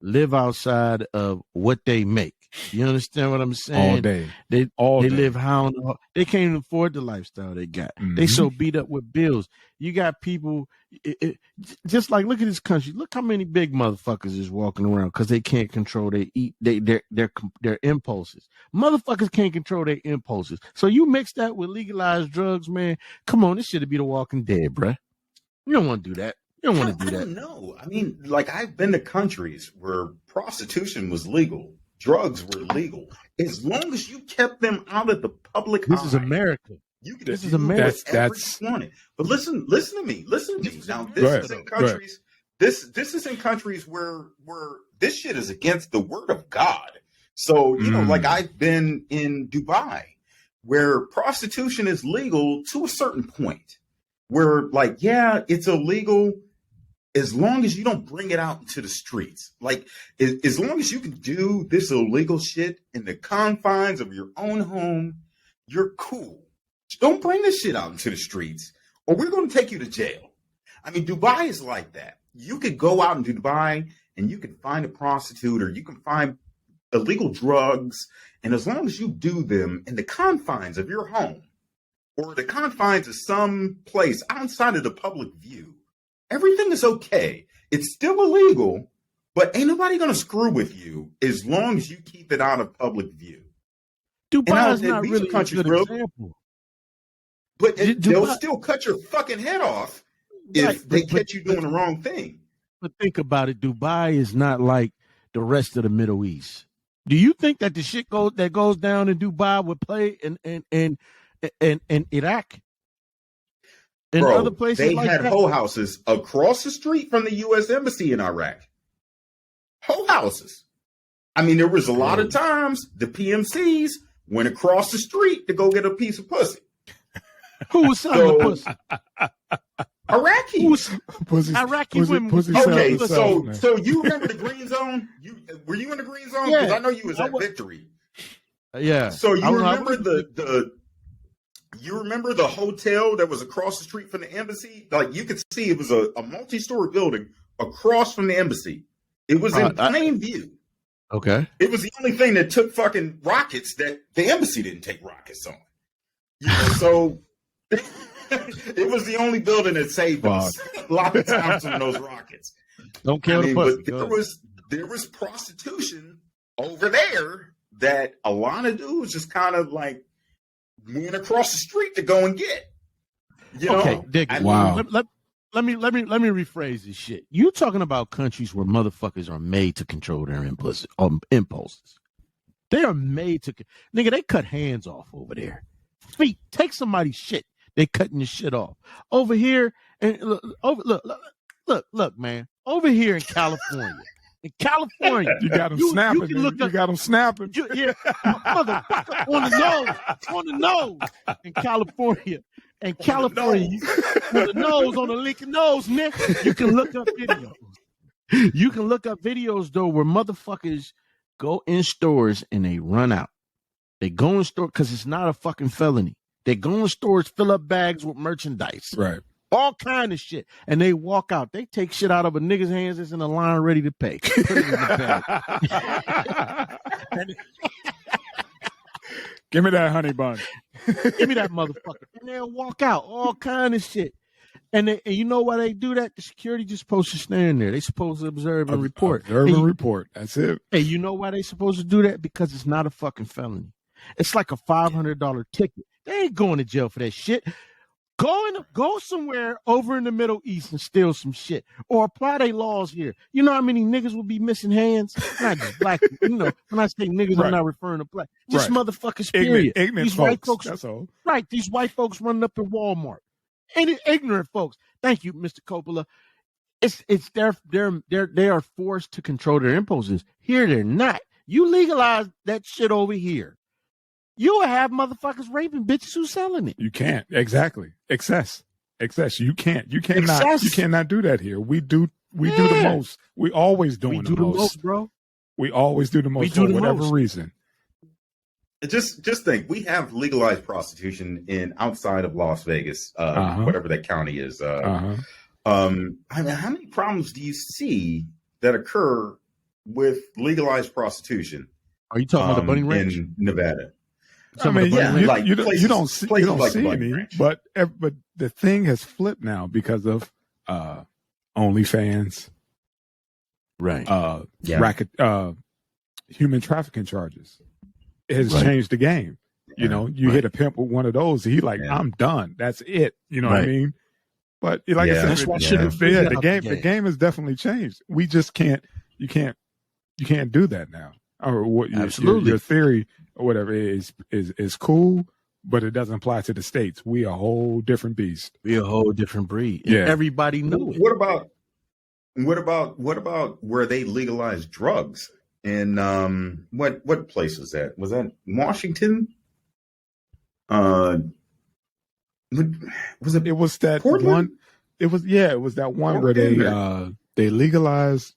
live outside of what they make. You understand what I'm saying? All day. They All day. live hound. They can't even afford the lifestyle they got. Mhm. They so beat up with bills. You got people just like, look at this country. Look how many big motherfuckers is walking around because they can't control their impulses. Motherfuckers can't control their impulses. So you mix that with legalized drugs, man. Come on, this should be The Walking Dead, bruh. You don't want to do that. You don't want to do I that. don't know. I mean, like, I've been to countries where prostitution was legal, drugs were legal. As long as you kept them out of the public This eye, is America. you could This do is America. whatever you wanted. But listen to me. Now, Go this ahead. is in Go ahead. countries. This is in countries where this shit is against the word of God. So, you know, like, I've been in Dubai where prostitution is legal to a certain point. Where, like, yeah, it's illegal as long as you don't bring it out into the streets. Like, as long as you can do this illegal shit in the confines of your own home, you're cool. Don't bring this shit out into the streets, or we're going to take you to jail. I mean, Dubai is like that. You could go out into Dubai and you can find a prostitute, or you can find illegal drugs, and as long as you do them in the confines of your home or the confines of some place outside of the public view, everything is okay. It's still illegal, but ain't nobody going to screw with you as long as you keep it out of public view. Dubai is And not these really a countries, good bro, example. but they'll Dubai- still cut your fucking head off if Right, they but- catch you doing the wrong thing. But think about it. Dubai is not like the rest of the Middle East. Do you think that the shit that goes down in Dubai would play in Iraq and Bro, other places they like had that? hoe houses across the street from the U.S. Embassy in Iraq. Hoe houses. I mean, there was a lot of times the PMCs went across the street to go get a piece of pussy. Who was selling the pussy? Iraqi. Who was Pussy, Iraqi pussy, women? pussy Okay, sells so itself, man. so you remember the green zone? Were you in the green zone? Yeah. Because I know you was I at was- Victory. Yeah. So you I remember was- the hotel that was across the street from the embassy? Like, you could see it was a multi-story building across from the embassy. It was in plain view. Okay. It was the only thing that took fucking rockets that the embassy didn't take rockets on. You know, so it was the only building that saved us a lot of times from those rockets. Don't kill the pussy. But there was prostitution over there that a lot of dudes just kind of like went across the street to go and get. You know? Okay, Dick. I mean, Wow. Let me rephrase this shit. You talking about countries where motherfuckers are made to control their impulses. They are made to, nigga. They cut hands off over there. Feet. Take somebody's shit. They cutting your shit off over here. And look, man. Over here in California. You got them snapping. You got them snapping. Yeah, motherfucker, on the nose, in California. And California, on the nose, on the Lincoln nose, nigga. You can look up videos. You can look up videos, though, where motherfuckers go in stores and they run out. They go in store because it's not a fucking felony. They go in stores, fill up bags with merchandise. Right. All kind of shit. And they walk out. They take shit out of a nigga's hands that's in the line ready to pay. Put it in the bag. Give me that honey bun. Give me that motherfucker. And they'll walk out. All kind of shit. And you know why they do that? The security just supposed to stand there. They supposed to observe and report. Observe and report. That's it. Hey, you know why they supposed to do that? Because it's not a fucking felony. It's like a $500 ticket. They ain't going to jail for that shit. Go somewhere over in the Middle East and steal some shit, or apply their laws here. You know how many niggas will be missing hands? Not just black people. You know, when I say niggas, Right. I'm not referring to black. Just Right. motherfuckers. Period. Ignorant These folks. white folks. That's all. Right. These white folks running up in Walmart. Ignorant folks. Thank you, Mr. Coppola. It's they are forced to control their impulses. Here they're not. You legalize that shit over here, you will have motherfuckers raping bitches who selling it. You can't. Exactly. Excess. You can't. You cannot. Excess. You cannot do that here. We do the most. We always doing do the most, bro. We always do the most for whatever reason. Just think, we have legalized prostitution in outside of Las Vegas, whatever that county is. I mean, how many problems do you see that occur with legalized prostitution? Are you talking about the Bunny Ranch in Nevada? I mean, you don't see like any, but the thing has flipped now because of OnlyFans, right? Racket, human trafficking charges. It has changed the game. You know, you hit a pimp with one of those, he like, I'm done. That's it. You know what I mean? But like I said, that's why the game has definitely changed. We just can't. You can't do that now. Or what? Absolutely, your theory or whatever is cool, but it doesn't apply to the states. We a whole different beast. We a whole different breed. Yeah, everybody knows it. What about where they legalized drugs? In what place was that? Was that Washington? Was it? It was that Portland? one. It was that one Portland, where they legalized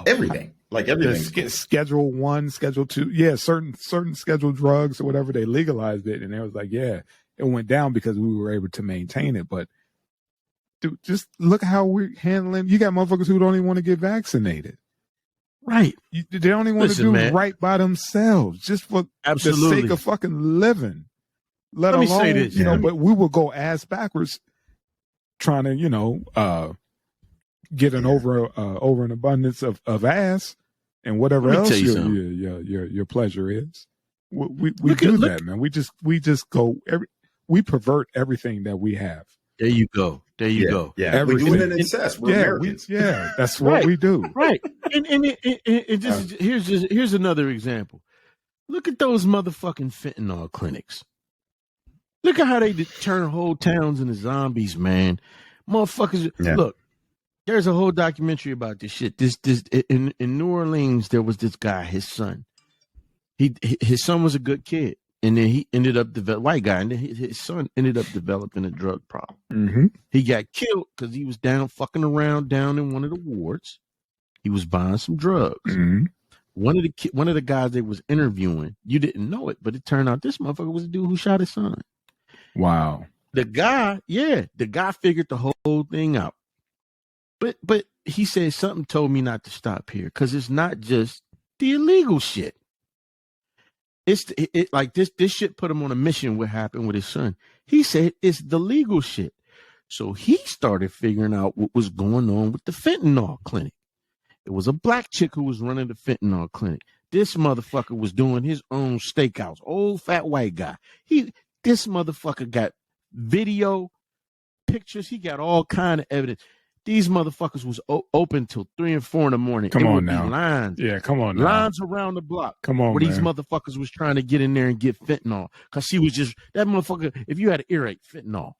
everything. Like everything. Schedule 1, Schedule 2. Certain scheduled drugs or whatever, they legalized it, and it was like, it went down because we were able to maintain it. But dude, just look how we're handling. You got motherfuckers who don't even want to get vaccinated. Right. They don't even want to do right by themselves, just for the sake of fucking living. Let alone, say this, but we will go ass backwards trying to, get an over an abundance of ass and whatever else your pleasure is. We do that, man. We just go we pervert everything that we have. There you go. Yeah, we do it in excess. We're Americans. That's what we do. Right. And here's another example. Look at those motherfucking fentanyl clinics. Look at how they turn whole towns into zombies, man. Motherfuckers. Yeah. Look, there's a whole documentary about this shit. This in New Orleans, there was this guy, his son. His son was a good kid. And then he ended up white guy, and then his son ended up developing a drug problem. Mm-hmm. He got killed because he was fucking around down in one of the wards. He was buying some drugs. Mm-hmm. One of the guys they was interviewing, you didn't know it, but it turned out this motherfucker was the dude who shot his son. Wow. The guy figured the whole thing out. But he said something told me not to stop here because it's not just the illegal shit. It's like this shit put him on a mission. What happened with his son? He said it's the legal shit. So he started figuring out what was going on with the fentanyl clinic. It was a black chick who was running the fentanyl clinic. This motherfucker was doing his own steakhouse. Old fat white guy. This motherfucker got video, pictures. He got all kind of evidence. These motherfuckers was open till 3 and 4 in the morning. Come on now. Lines. Yeah, come on now. Lines around the block. Come on, where these motherfuckers was trying to get in there and get fentanyl. Because she was just, that motherfucker, if you had an earache, fentanyl.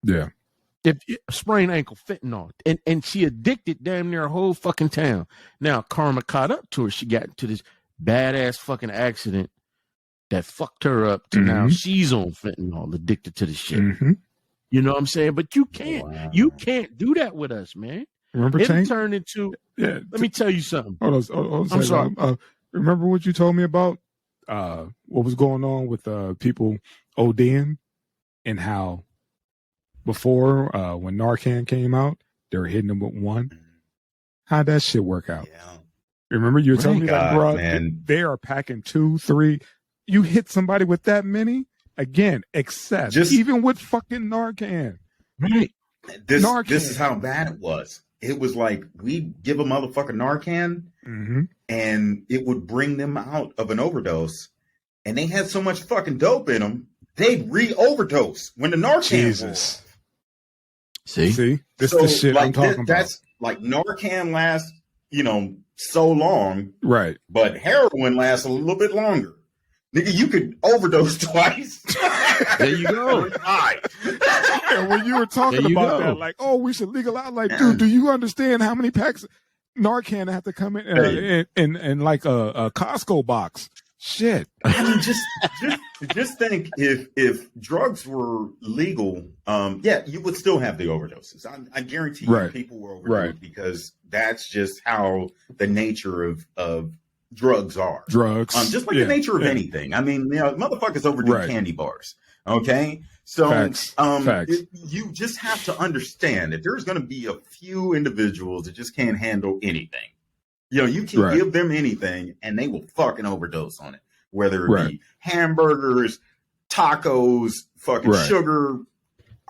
Yeah. If sprained ankle, fentanyl. And she addicted damn near a whole fucking town. Now, karma caught up to her. She got into this badass fucking accident that fucked her up to now she's on fentanyl, addicted to the shit. Mm-hmm. You know what I'm saying? But you can't. Wow. You can't do that with us, man. Remember, it turned into. Yeah. Let me tell you something. Hold on. I'm sorry. Remember what you told me about what was going on with people ODing and how before when Narcan came out, they were hitting them with one. How'd that shit work out? Yeah. Remember you were telling me that, bro? Man. They are packing 2, 3. You hit somebody with that many? Again, excess. Even with fucking Narcan. Right. This is how bad it was. It was like we give a motherfucker Narcan and it would bring them out of an overdose. And they had so much fucking dope in them, they'd re-overdose when the Narcan Jesus. See? This is the shit I'm talking about. That's like Narcan lasts, so long. Right. But heroin lasts a little bit longer. Nigga, you could overdose twice. There you go. And when you were talking There you about go. that, like, oh, we should legalize, like, dude, do you understand how many packs Narcan have to come in like a Costco box? Shit. I mean, just think if drugs were legal, you would still have the overdoses. I guarantee you, Right. people will overdo Right. it because that's just how the nature of drugs are. Drugs. Just like the nature of anything. I mean, motherfuckers overdo Right. candy bars. Okay, so Facts. you just have to understand that there's going to be a few individuals that just can't handle anything. You can Right. give them anything and they will fucking overdose on it. Whether it Right. be hamburgers, tacos, fucking Right. sugar,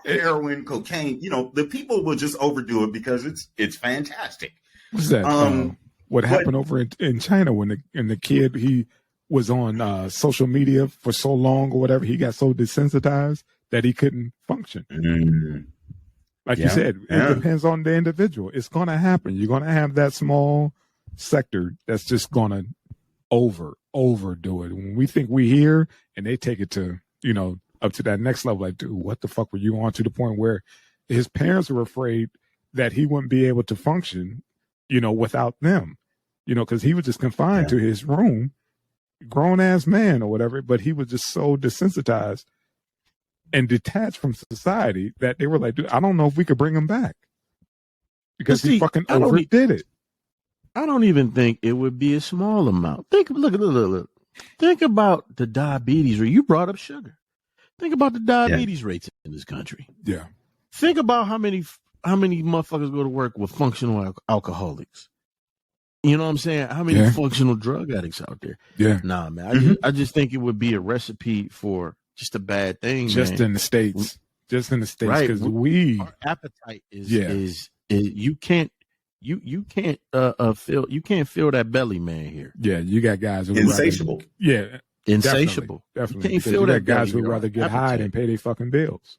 heroin, cocaine, the people will just overdo it because it's fantastic. What's that? What happened over in China when the kid, he was on social media for so long or whatever, he got so desensitized that he couldn't function. Like you said, it depends on the individual. It's going to happen. You're going to have that small sector that's just going to overdo it. When we think we here and they take it to, up to that next level, like, dude, what the fuck were you on, to the point where his parents were afraid that he wouldn't be able to function, without them, because he was just confined to his room, grown ass man or whatever, but he was just so desensitized and detached from society that they were like, dude, I don't know if we could bring him back because he fucking overdid it. I don't even think it would be a small amount. Look. Think about the diabetes rate. You brought up sugar. Think about the diabetes rates in this country. Yeah. Think about how many motherfuckers go to work with functional alcoholics. You know what I'm saying? How many functional drug addicts out there? Yeah. Nah, man. I just think it would be a recipe for just a bad thing. Just in the States. Just in the States. Right. Because our appetite is you can't feel that belly, man, here. Yeah, you got guys who insatiable. Insatiable. Definitely. You can't feel that guys belly, who rather get high than pay their fucking bills.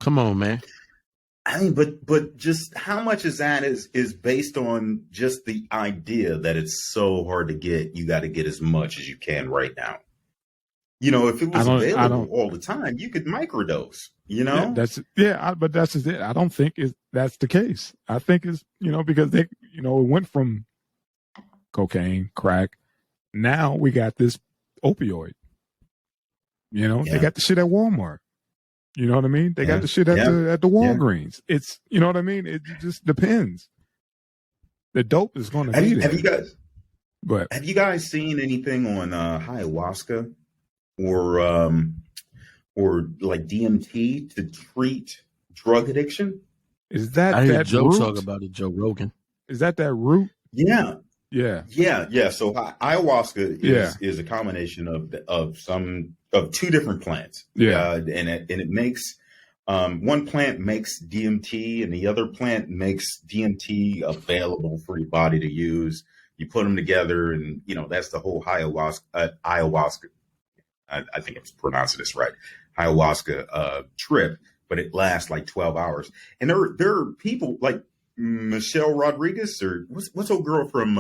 Come on, man. I mean, but just how much is that is based on just the idea that it's so hard to get. You got to get as much as you can right now. If it was available all the time, you could microdose. But that's just it. I don't think that's the case. I think it's because they it went from cocaine, crack. Now we got this opioid. They got the shit at Walmart. You know what I mean? They got the shit at the Walgreens. It's what I mean? It just depends. The dope is going to be there. Have you guys seen anything on ayahuasca or like DMT to treat drug addiction? Is that I heard that Joe root? talk about it, Joe Rogan. Is that root? Yeah. Yeah. So ayahuasca is a combination of two different plants. Yeah. And it makes one plant makes DMT and the other plant makes DMT available for your body to use. You put them together, and that's the whole ayahuasca. I think I'm pronouncing this right. Ayahuasca trip, but it lasts like 12 hours. And there are people like Michelle Rodriguez, or what's old girl from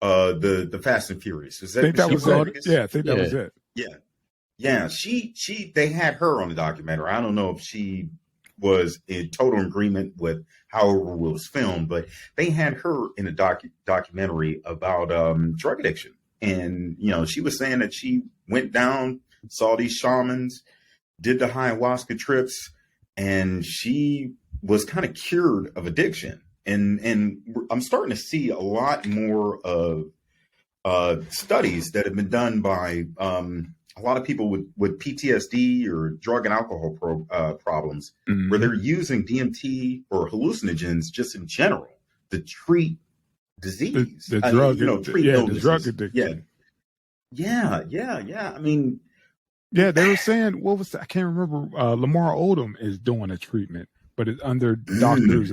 the Fast and Furious? Is that I think that was Rodriguez? it. Yeah, I think that was it. Yeah. They had her on the documentary. I don't know if she was in total agreement with however it was filmed, but they had her in a documentary about drug addiction. And, she was saying that she went down, saw these shamans, did the ayahuasca trips, and she was kind of cured of addiction. And I'm starting to see a lot more of studies that have been done by a lot of people with PTSD or drug and alcohol problems, where they're using DMT or hallucinogens just in general to treat disease. The drug addiction. Yeah. I mean, they were saying, what was that? I can't remember. Lamar Odom is doing a treatment, but it's under doctors'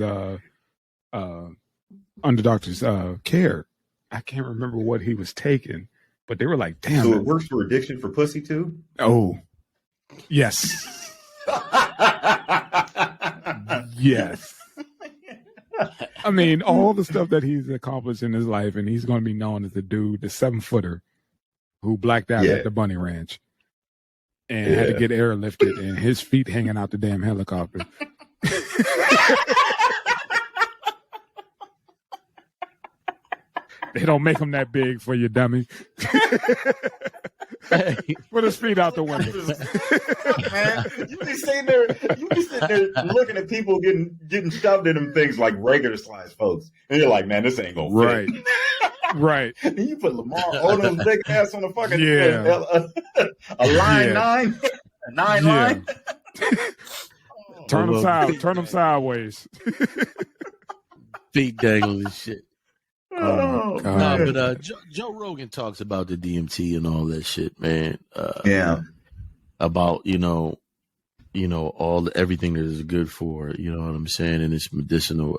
care. I can't remember what he was taking, but they were like, "Damn!" So it works for addiction for pussy too. Oh, yes, yes. I mean, all the stuff that he's accomplished in his life, and he's going to be known as the 7-footer who blacked out at the Bunny Ranch. and had to get airlifted, and his feet hanging out the damn helicopter. They don't make him that big for you, dummy. Put his feet out the window. Man, you be sitting there looking at people getting shoved in them things like regular size folks, and you're like, man, this ain't gonna fit. Right. Right. And you put Lamar Odom's big ass on the fucking a line 9, a 9 line. Turn them sideways. Feet dangling and shit. Oh, No, but Joe Rogan talks about the DMT and all that shit, man. About everything that is good for, you know what I'm saying, and its medicinal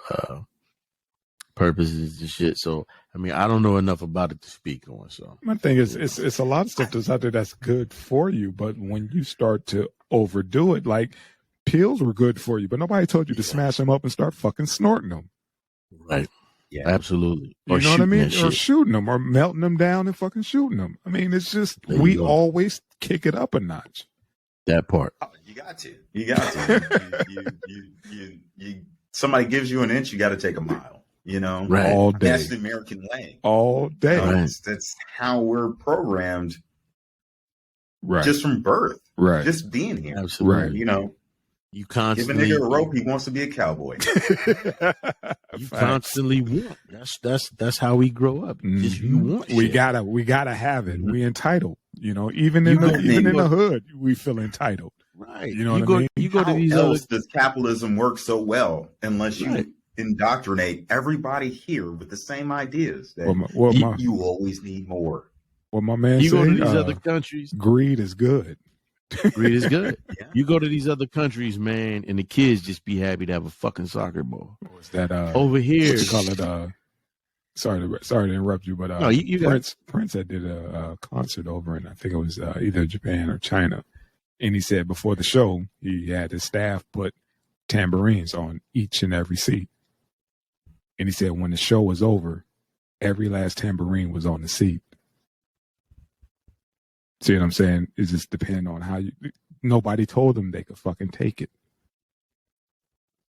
purposes and shit. So I mean, I don't know enough about it to speak on. So my thing is, it's a lot of stuff that's out there that's good for you, but when you start to overdo it, like pills were good for you, but nobody told you to smash them up and start fucking snorting them. Right. Yeah, absolutely. You know what I mean? Or shooting them, or melting them down and fucking shooting them. I mean, it's just we always kick it up a notch. That part. Oh, you got to. You somebody gives you an inch, you got to take a mile. You know, right? All day. That's the American way. All day. Right. That's how we're programmed. Right. Just from birth. Right. Just being here. Absolutely. Right. You know. You constantly give a nigga a rope, he wants to be a cowboy. You constantly want. That's how we grow up. Just you want. We gotta have it. We entitled. You know, even in the hood, we feel entitled. Right. You know what I mean? You go to these else does capitalism work so well unless you indoctrinate everybody here with the same ideas that you always need more. Well, my man, you go to these other countries. Greed is good. Greed is good. Yeah. You go to these other countries, man, and the kids just be happy to have a fucking soccer ball. Was that over here? What you call it? Sorry to interrupt you, but no, you Prince that did a concert over in, I think it was either Japan or China, and he said before the show he had his staff put tambourines on each and every seat, and he said when the show was over, every last tambourine was on the seat. See what I'm saying? It just depends on how you. Nobody told them they could fucking take it.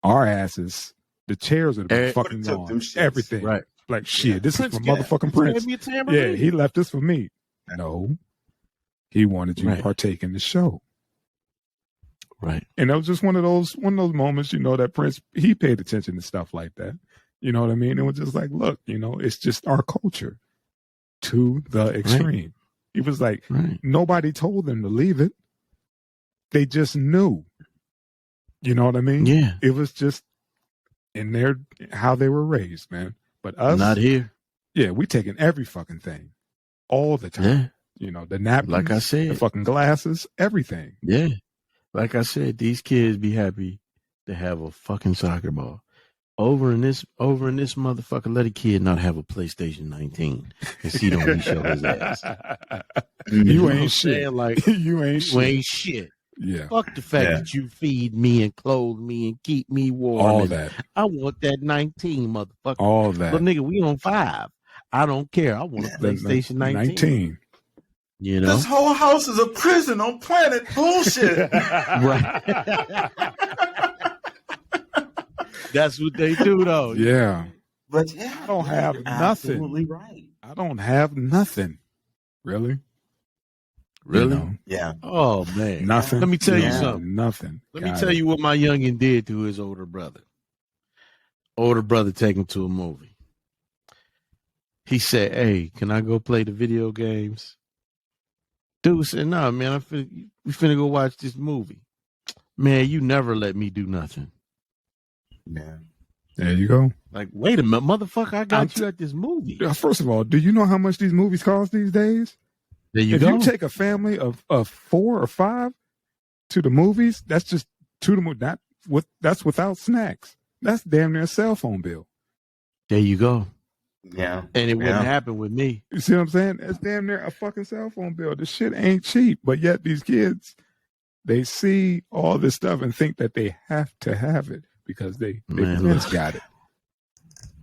Our asses, the chairs would have been fucking on everything. Right. Like shit. This is for motherfucking Prince. Yeah, he left this for me. No, he wanted you to partake in the show. Right. And that was just one of those moments, you know, that Prince, he paid attention to stuff like that. You know what I mean? It was just like, look, you know, it's just our culture to the extreme. Right. He was like, nobody told them to leave it. They just knew. You know what I mean? Yeah. It was just in their, how they were raised, man. But us. Not here. Yeah, we taking every fucking thing. All the time. Yeah. You know, the napkins. Like I said. The fucking glasses. Everything. Yeah. Like I said, these kids be happy to have a fucking soccer ball. Over in this motherfucker, let a kid not have a PlayStation 19 and see don't show his ass. You ain't shit. Like you ain't shit. Yeah. Fuck the fact that you feed me and clothe me and keep me warm. All that. I want that 19, motherfucker. All that. But nigga, we on 5. I don't care. I want a PlayStation 19. You know, this whole house is a prison on planet bullshit. Right. That's what they do, though. Yeah. But I don't have nothing. Absolutely right. I don't have nothing. Really? Really? You know? Yeah. Oh, man. Nothing. Let me tell you something. Nothing. Let me tell you what my youngin' did to his older brother. Older brother take him to a movie. He said, hey, can I go play the video games? Dude said, no, man, we finna go watch this movie. Man, you never let me do nothing. Man. There you go. Like, wait a minute, motherfucker, I got you at this movie. First of all, do you know how much these movies cost these days? There you go. If you take a family of 4 or 5 to the movies, that's just to the movie. That's without snacks. That's damn near a cell phone bill. There you go. Yeah. And it wouldn't happen with me. You see what I'm saying? It's damn near a fucking cell phone bill. This shit ain't cheap. But yet these kids, they see all this stuff and think that they have to have it because they parents got it.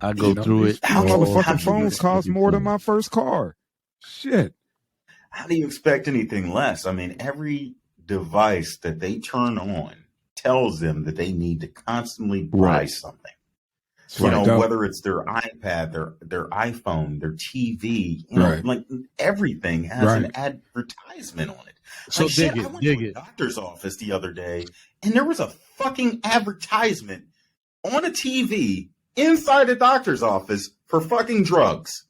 I go through it. How motherfucking phones cost more than my first car. Shit. How do you expect anything less? I mean, every device that they turn on tells them that they need to constantly buy Right. something. Right, You know, though. whether it's their iPad, their iPhone, their TV, you know, Right. like everything has Right. an advertisement on it. So Like shit, dig I it, went dig to a it. doctor's office the other day and there was a fucking advertisement on a TV inside a doctor's office for fucking drugs.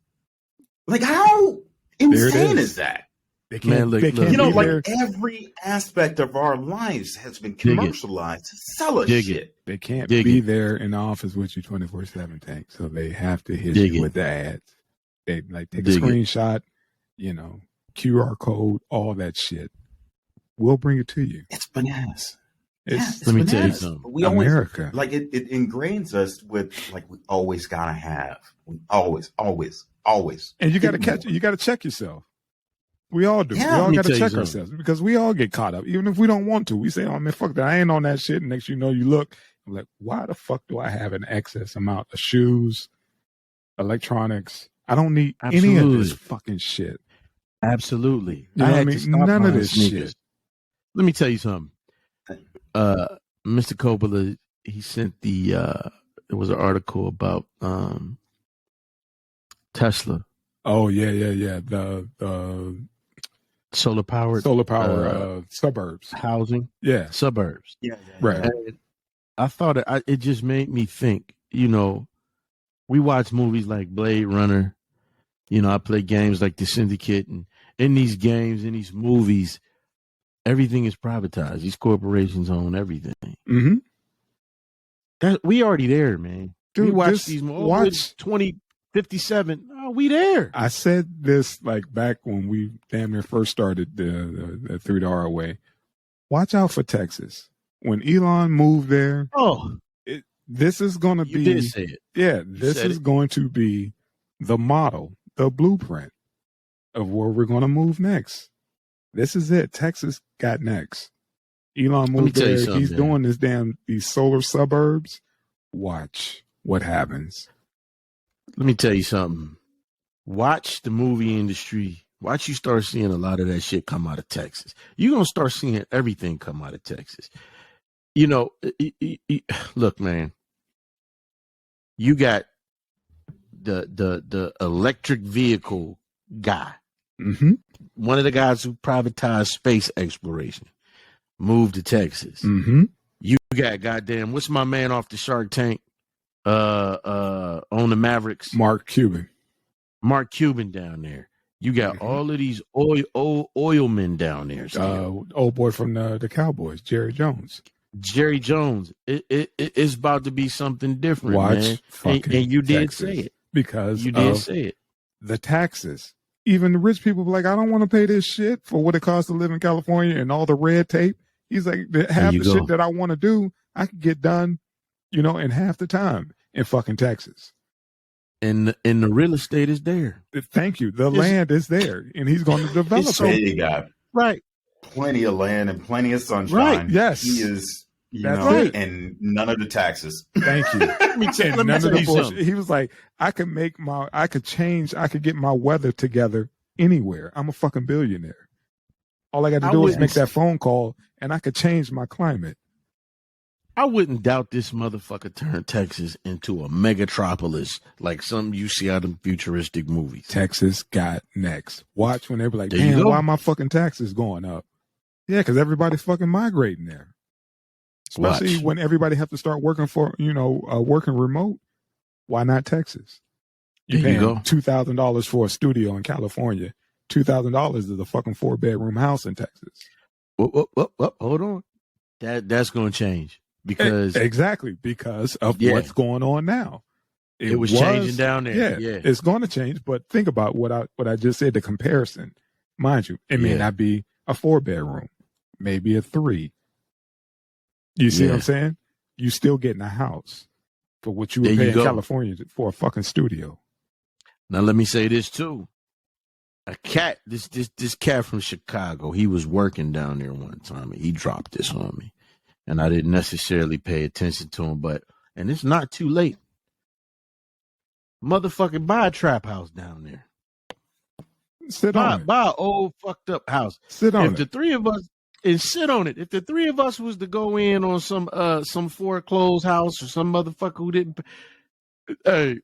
Like, how There it insane is. is that? They Man, can't. look, They look, can't You know, be like there. every aspect of our lives has been Dig it. commercialized to sell us Dig shit. it. They can't Dig be it. there in the office with you 24/7, Tank. So they have to hit Dig you it. with the ads. They like take a Dig it. screenshot, you know, QR code, all that shit. We'll bring it to you. It's bananas. It's Yeah, it's Let me tell you bananas. something. But we always America. like it ingrains us with like we always gotta have. We always. And you got to Get catch. more. You got to check yourself. We all do. Yeah, We let all me got to tell you check something. ourselves because we all get caught up, even if we don't want to. We say, "Oh man, fuck that! I ain't on that shit." And next, you know, you look. I'm like, why the fuck do I have an excess amount of shoes, electronics? I don't need any of this Absolutely. fucking shit. Absolutely. You know I what I had mean? to stop None of buying this sneakers. shit. Let me tell you something. Mr. Coppola, he sent there was an article about Tesla, Oh yeah. The solar powered solar power suburbs. housing, Yeah. suburbs. Yeah. Right. And I thought it just made me think, you know, we watch movies like Blade Runner. You know, I play games like The Syndicate, and in these games, in these movies, everything is privatized. These corporations own everything. Mm-hmm. We already there, man. Dude, we watch just these watch. 2057. Oh, we there. I said this like back when we damn near first started the 3 to R way. Watch out for Texas. When Elon moved there, Oh, this is going to you be. did say it. Yeah, this said is it. going to be the model, the blueprint of where we're going to move next. This is it. Texas got next. Elon me moved tell you there. something, He's man. doing these solar suburbs. Watch what happens. Let me tell you something. Watch the movie industry. Watch you start seeing a lot of that shit come out of Texas. You're going to start seeing everything come out of Texas. You know, look, man, you got the electric vehicle guy, Mm-hmm. one of the guys who privatized space exploration, moved to Texas. Mm-hmm. You got goddamn, what's my man off the Shark Tank on the Mavericks? Mark Cuban. Mark Cuban down there. You got all of these oil men down there. Old boy from the Cowboys, Jerry Jones. Jerry Jones. It's about to be something different, Watch man. fucking And you did Texas. say it. Because You did of say it. the taxes. Even the rich people be like, I don't want to pay this shit for what it costs to live in California and all the red tape. He's like, half you the go. shit that I want to do, I could get done, in half the time in fucking Texas. And the real estate is there. Thank you. The land is there, and he's going to develop It's There it. you got Right. plenty of land and plenty of sunshine. Right, yes. He is, That's right. and none of the taxes. Thank you. Let me tell And you none of the something. bullshit. He was like, I could get my weather together anywhere. I'm a fucking billionaire. All I got to I do is wouldn't- make that phone call, and I could change my climate. I wouldn't doubt this motherfucker turned Texas into a megatropolis like some you see out of futuristic movies. Texas got next. Watch when they be like, There you damn, go. why my fucking taxes going up? Yeah, because everybody's fucking migrating there. Especially Watch. when everybody have to start working working remote. Why not Texas? There you paying go. $2,000 for a studio in California. $2,000 is a fucking 4-bedroom house in Texas. Whoop, hold on. That's going to change because Exactly, because of Yeah. what's going on now. it was changing down there. Yeah, it's going to change. But think about what I just said. The comparison, mind you, it may Yeah. not be a 4-bedroom, maybe a 3. You see what Yeah. I'm saying? You still getting a house for what you would There pay you in go. California for a fucking studio. Now let me say this too. A cat, this cat from Chicago, he was working down there one time and he dropped this on me. And I didn't necessarily pay attention to him, and it's not too late. Motherfucking buy a trap house down there. Sit on it. Buy an old fucked up house. Sit on If the it. three of us and sit on it. If the three of us was to go in on some foreclosed house or some motherfucker who didn't, hey,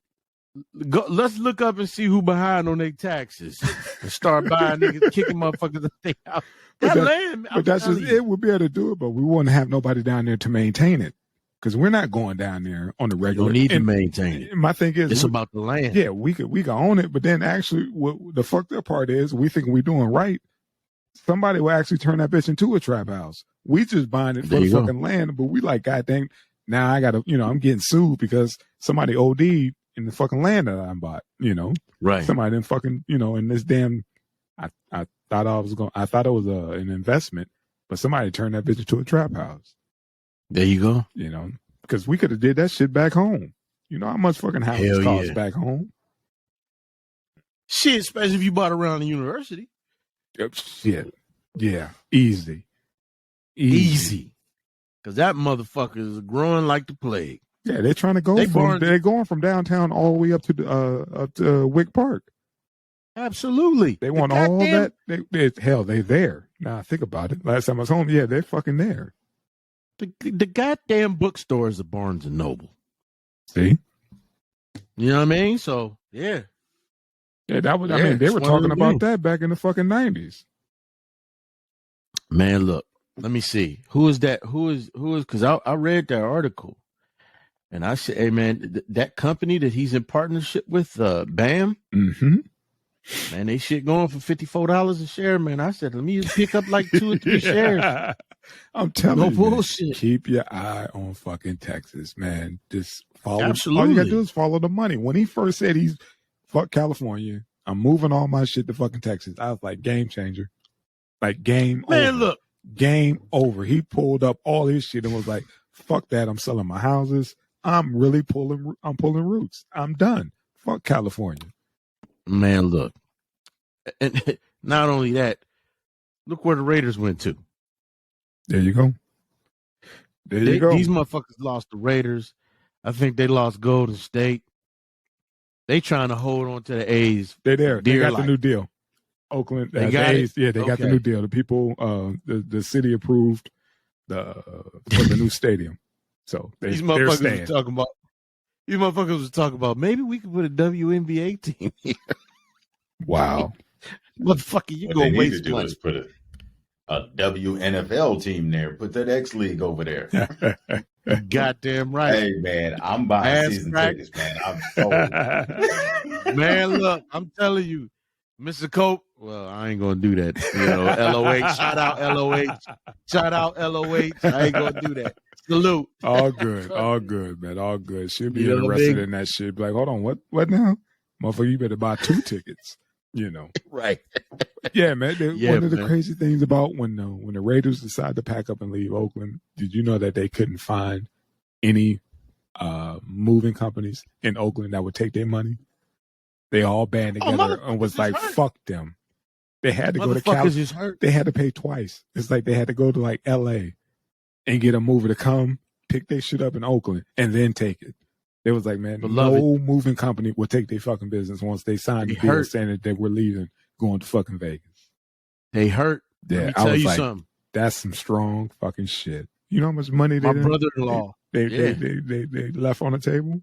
let's look up and see who behind on their taxes and start buying niggas, kicking motherfuckers that they out. That land, but that's just it. We'll be able to do it, but we won't have nobody down there to maintain it because we're not going down there on the regular. You don't need to maintain it. My thing is, it's about the land. Yeah, we can own it, but then actually, what the fucked up part is, we think we're doing right. Somebody will actually turn that bitch into a trap house. We just buying it for the fucking land, but we like, goddamn, now I gotta, I'm getting sued because somebody OD'd in the fucking land that I bought, Right. Somebody didn't fucking, in this damn, I thought it was an investment, but somebody turned that bitch into a trap house. There you go. Because we could have did that shit back home. You know how much fucking houses cost back home? Shit, especially if you bought around the university. Shit. Yeah. Easy. Because that motherfucker is growing like the plague. Yeah, they're trying to go they're going from downtown all the way up to Wick Park. Absolutely. They want all that. They're there. Now think about it. Last time I was home, yeah, they're fucking there. The goddamn bookstore is a Barnes and Noble. See? You know what I mean? So yeah. Yeah, that was. I mean, they were talking about that back in the fucking 90s. Man, look. Let me see. Who is that? Who is? Because I read that article, and I said, "Hey, man, that company that he's in partnership with, BAM, mm-hmm. Man, they shit going for $54 a share, man." I said, "Let me just pick up like 2 or 3 shares." I'm telling you, bullshit. Keep your eye on fucking Texas, man. Just follow. Absolutely. All you gotta do is follow the money. When he first said he's fuck California, I'm moving all my shit to fucking Texas, I was like, game changer. Like, game over. Man, look. Game over. He pulled up all his shit and was like, fuck that. I'm selling my houses. I'm pulling roots. I'm done. Fuck California. Man, look. And not only that, look where the Raiders went to. There you go. You go. These motherfuckers lost the Raiders. I think they lost Golden State. They trying to hold on to the A's. They're there. They got the new deal. Oakland. They got A's, it? Yeah, they got the new deal. The people, the city approved for the new stadium. So these motherfuckers was talking about maybe we could put a WNBA team here. Wow. Motherfucker, you gonna waste money. Is put a WNFL team there. Put that X League over there. Goddamn right. Hey man, I'm buying season tickets, man. I'm sold. Man, look, I'm telling you, Mr. Cope. Well, I ain't gonna do that. LOH. Shout out LOH. Shout out LOH. I ain't gonna do that. Salute. All good, man. All good. She'll be interested in that shit. Be like, hold on, what now? Motherfucker, you better buy 2 tickets. Right. Yeah, man. One of the crazy things about when the Raiders decided to pack up and leave Oakland, did you know that they couldn't find any moving companies in Oakland that would take their money? They all band together and was like, fuck them. They had to go to California. They had to pay twice. It's like they had to go to like LA and get a mover to come pick their shit up in Oakland and then take it. It was like, man, no moving company would take their fucking business once they signed the deal saying that they were leaving, going to fucking Vegas. They hurt. Yeah, Let me tell you like, something. That's some strong fucking shit. You know how much money my brother-in-law they left on the table?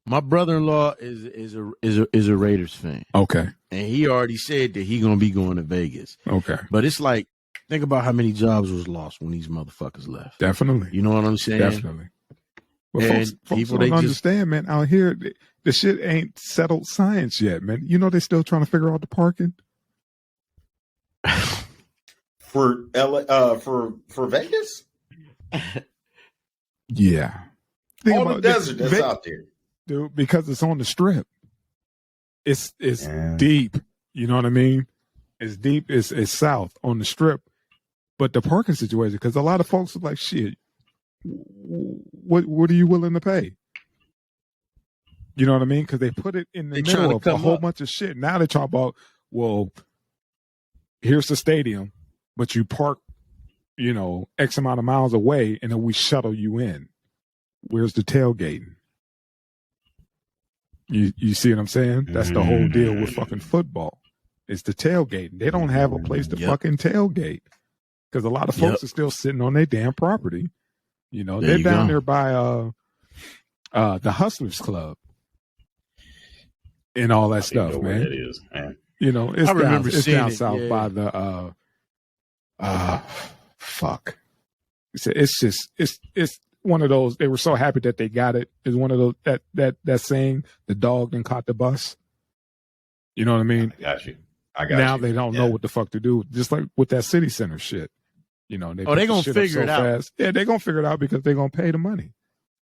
My brother-in-law is a Raiders fan. Okay. And he already said that he gonna be going to Vegas. Okay. But it's like, think about how many jobs was lost when these motherfuckers left. Definitely. You know what I'm saying? Definitely. Well, folks don't understand, man. Out here, the shit ain't settled science yet, man. You know they're still trying to figure out the parking. For for Vegas? Yeah. All the desert that's out there. Dude, because it's on the strip. It's deep. You know what I mean? It's deep. It's south on the strip. But the parking situation, because a lot of folks are like, shit, what are you willing to pay? You know what I mean? Because they put it in the middle of a whole bunch of shit. Now they talk about, well, here's the stadium, but you park, X amount of miles away, and then we shuttle you in. Where's the tailgating? You see what I'm saying? That's the whole deal with fucking football. It's the tailgating. They don't have a place to fucking tailgate because a lot of folks are still sitting on their damn property. You know, they're down there by the Hustlers Club and all that stuff, man. That is, man. You know, it's down south yeah. by the fuck. It's one of those. They were so happy that they got it. It's one of those that saying, "The dog then caught the bus." You know what I mean? I got you. Now they don't know what the fuck to do. Just like with that city center shit. You know, they gonna figure it out. Fast. Yeah, they're gonna figure it out because they're gonna pay the money.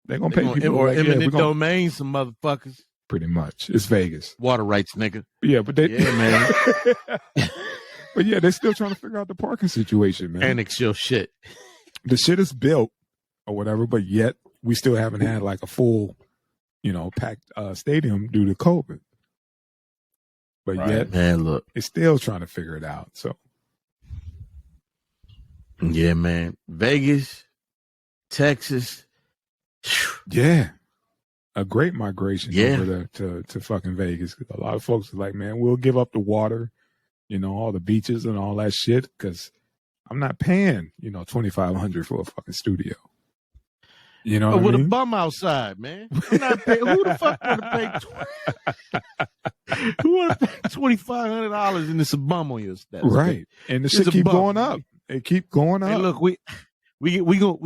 They're gonna pay people or like, eminent domain, some motherfuckers. Pretty much, it's Vegas. Water rights, nigga. Yeah, but they, man. But yeah, they're still trying to figure out the parking situation, man. Annex your shit. The shit is built or whatever, but yet we still haven't had like a full, packed stadium due to COVID. But yet, man, look, it's still trying to figure it out. So, yeah, man, Vegas, Texas, yeah, a great migration over there to fucking Vegas. A lot of folks are like, man, we'll give up the water, all the beaches and all that shit because I'm not paying, $2,500 for a fucking studio. You know, with a bum outside, man. I'm not paying. Who the fuck want to pay? Who want to pay $2,500 and it's a bum on your stats? Right, and the shit keep going up. It keep going up. Hey, look, we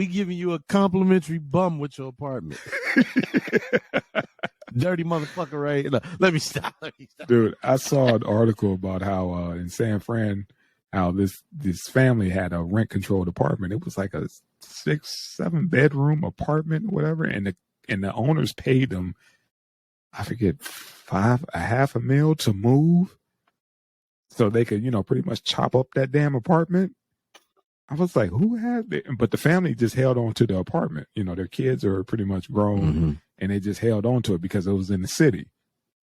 giving you a complimentary bum with your apartment. Dirty motherfucker, right? No, let me stop. Dude, I saw an article about how in San Fran, how this family had a rent controlled apartment. It was like a 6-7 bedroom apartment or whatever, and the owners paid them, I forget, $5,500 to move, so they could pretty much chop up that damn apartment. I was like, who had it? But the family just held on to the apartment. Their kids are pretty much grown, and they just held on to it because it was in the city.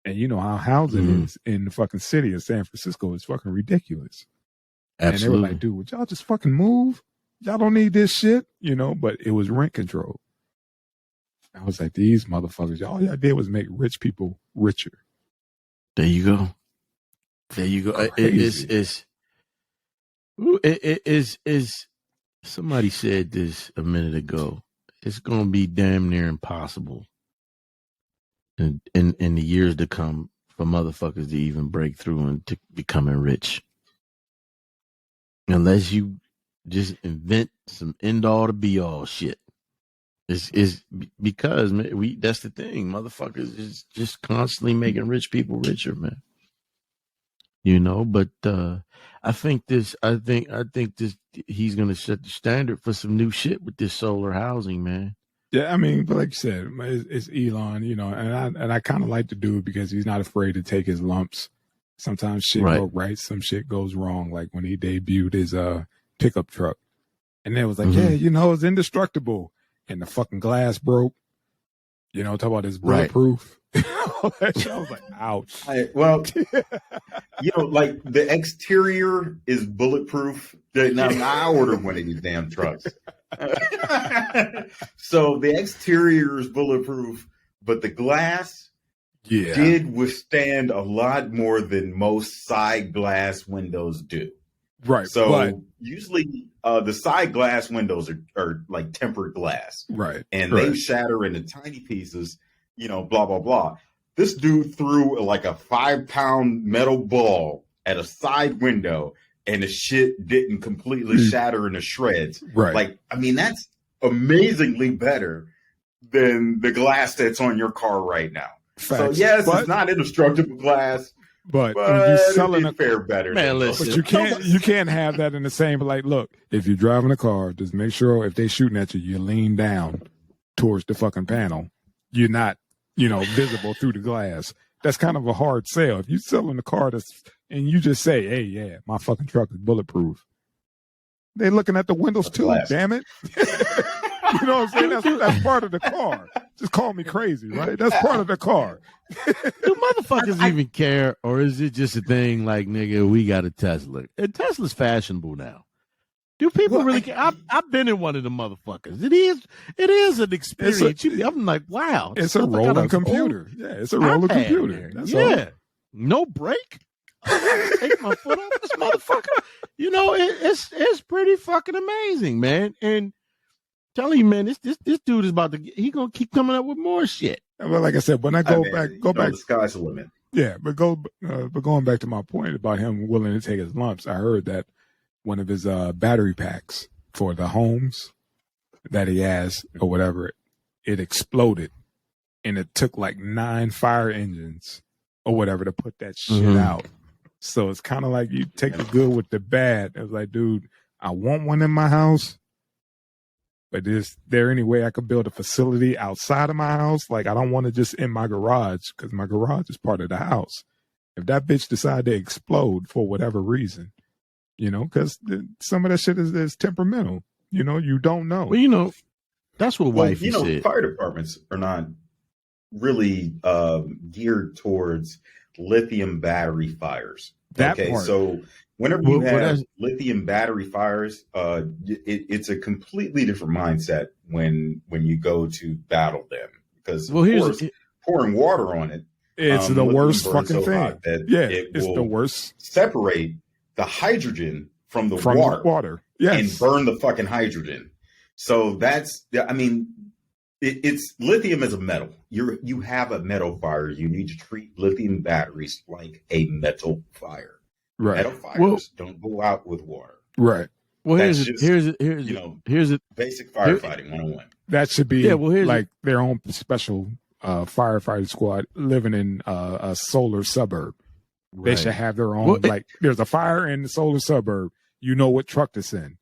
And you know how housing is in the fucking city of San Francisco is fucking ridiculous. Absolutely. And they were like, dude, would y'all just fucking move? Y'all don't need this shit, but it was rent control. I was like, these motherfuckers, all y'all did was make rich people richer. There you go. It is somebody said this a minute ago. It's going to be damn near impossible in the years to come for motherfuckers to even break through and to becoming rich. Unless you just invent some end all to be all shit. It's because, man, that's the thing. Motherfuckers is just constantly making rich people richer, man. But I think this he's gonna set the standard for some new shit with this solar housing, man. Yeah, I mean, but like you said, it's Elon, and I kind of like the dude because he's not afraid to take his lumps. Sometimes shit go right, some shit goes wrong. Like when he debuted his pickup truck, and it was like, it's indestructible, and the fucking glass broke. Talk about his bulletproof. I was like, ouch. Like the exterior is bulletproof. Now I ordered one of these damn trucks. So the exterior is bulletproof, but the glass did withstand a lot more than most side glass windows do. Right. So usually the side glass windows are like tempered glass. Right. And they shatter into tiny pieces, blah, blah, blah. This dude threw like a 5-pound metal ball at a side window and the shit didn't completely shatter into shreds. Right. Like, I mean, that's amazingly better than the glass that's on your car right now. Facts. So yes, it's not indestructible glass. But when you're selling a fair better, man, listen. But you can't have that in the same. Like, look, if you're driving a car, just make sure if they're shooting at you, you lean down towards the fucking panel. You're not, visible through the glass. That's kind of a hard sell. If you're selling a car and you just say, "Hey, yeah, my fucking truck is bulletproof," they're looking at the windows too. Glass. Damn it. You know what I'm saying? That's part of the car. Just call me crazy, right? That's part of the car. Do motherfuckers even care, or is it just a thing like, nigga, we got a Tesla? And Tesla's fashionable now. Do people really care? I've been in one of the motherfuckers. It is an experience. I'm like, wow. It's a rolling computer. Yeah, it's a rolling computer. That's all. No break. Take my foot off this motherfucker. You know, it's pretty fucking amazing, man. And telling you, man, this dude is about to he gonna keep coming up with more shit. Well, like I said, when I go back, the sky's the limit. Yeah, but going back to my point about him willing to take his lumps, I heard that one of his battery packs for the homes that he has or whatever, it exploded, and it took like 9 fire engines or whatever to put that shit out. So it's kind of like you take the good with the bad. It was like, dude, I want one in my house, but is there any way I could build a facility outside of my house? Like, I don't want to just in my garage, because my garage is part of the house. If that bitch decide to explode for whatever reason, you know, because some of that shit is temperamental. You know, you don't know. Well, you know, that's what wifey said. Fire departments are not really geared towards lithium battery fires. So whenever you have lithium battery fires, it's a completely different mindset when you go to battle them, because pouring water on it, it's the worst fucking thing. It's the worst. Separate the hydrogen from the water. Yes. And burn the fucking hydrogen. So that's, I mean, it's lithium as a metal. You have a metal fire. You need to treat lithium batteries like a metal fire. Right. Metal fires don't go out with water. Right. Well, here's basic firefighting 101. That should be like their own special firefighting squad living in a solar suburb. Right. They should have their own. There's a fire in the solar suburb. You know what truck it's in.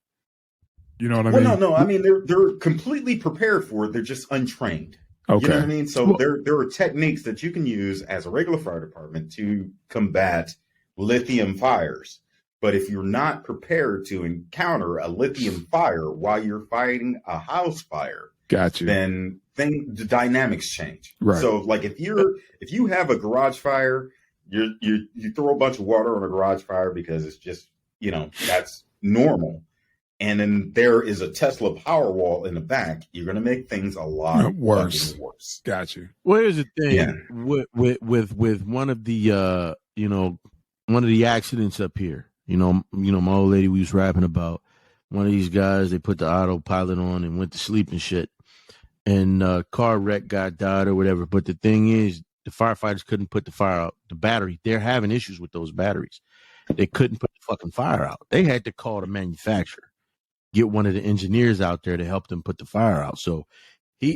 You know what I mean? No. I mean, they're completely prepared for it. They're just untrained. Okay. You know what I mean? So there are techniques that you can use as a regular fire department to combat lithium fires. But if you're not prepared to encounter a lithium fire while you're fighting a house fire, then the dynamics change. Right. So, like, if you have a garage fire, you throw a bunch of water on a garage fire because it's just, you know, that's normal. And then there is a Tesla Powerwall in the back. You're going to make things a lot worse. Got you. Well, here's the thing with one of the one of the accidents up here. You know, my old lady we was rapping about. One of these guys, they put the autopilot on and went to sleep and shit. And car wreck, died or whatever. But the thing is, the firefighters couldn't put the fire out. The battery, they're having issues with those batteries. They couldn't put the fucking fire out. They had to call the manufacturer, get one of the engineers out there to help them put the fire out. So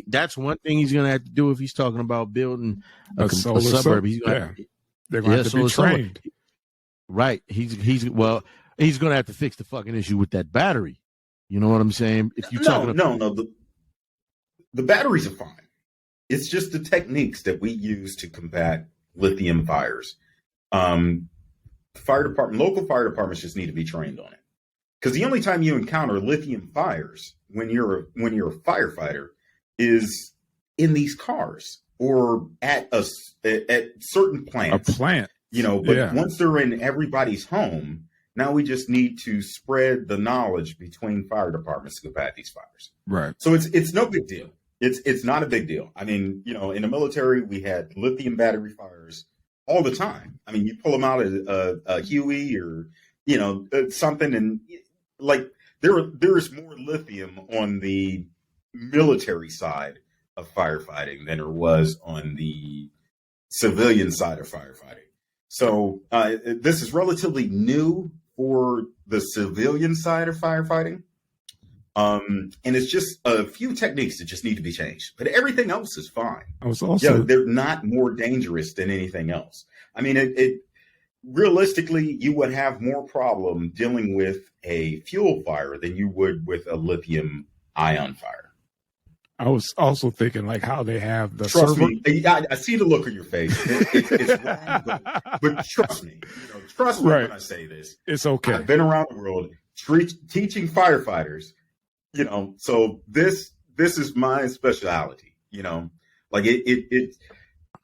that's one thing he's going to have to do if he's talking about building a suburb. They're going to have to be trained. Right. He's going to have to fix the fucking issue with that battery. You know what I'm saying? If you the batteries are fine. It's just the techniques that we use to combat lithium fires. Local fire departments just need to be trained on it. Because the only time you encounter lithium fires when you're a firefighter is in these cars or at certain plants. A plant. You know, but once they're in everybody's home, now we just need to spread the knowledge between fire departments to combat these fires. Right. So it's no big deal. It's not a big deal. I mean, you know, in the military, we had lithium battery fires all the time. I mean, you pull them out of a Huey or, you know, something, and like there is more lithium on the military side of firefighting than there was on the civilian side of firefighting. So this is relatively new for the civilian side of firefighting. And it's just a few techniques that just need to be changed, but everything else is fine. They're not more dangerous than anything else. I mean, it realistically, you would have more problem dealing with a fuel fire than you would with a lithium ion fire. I was also thinking like how they have the trust server. Me, I see the look on your face. It's wrong, but trust me. You know, trust me when I say this. It's okay. I've been around the world teaching firefighters. You know, so this is my specialty. You know, like it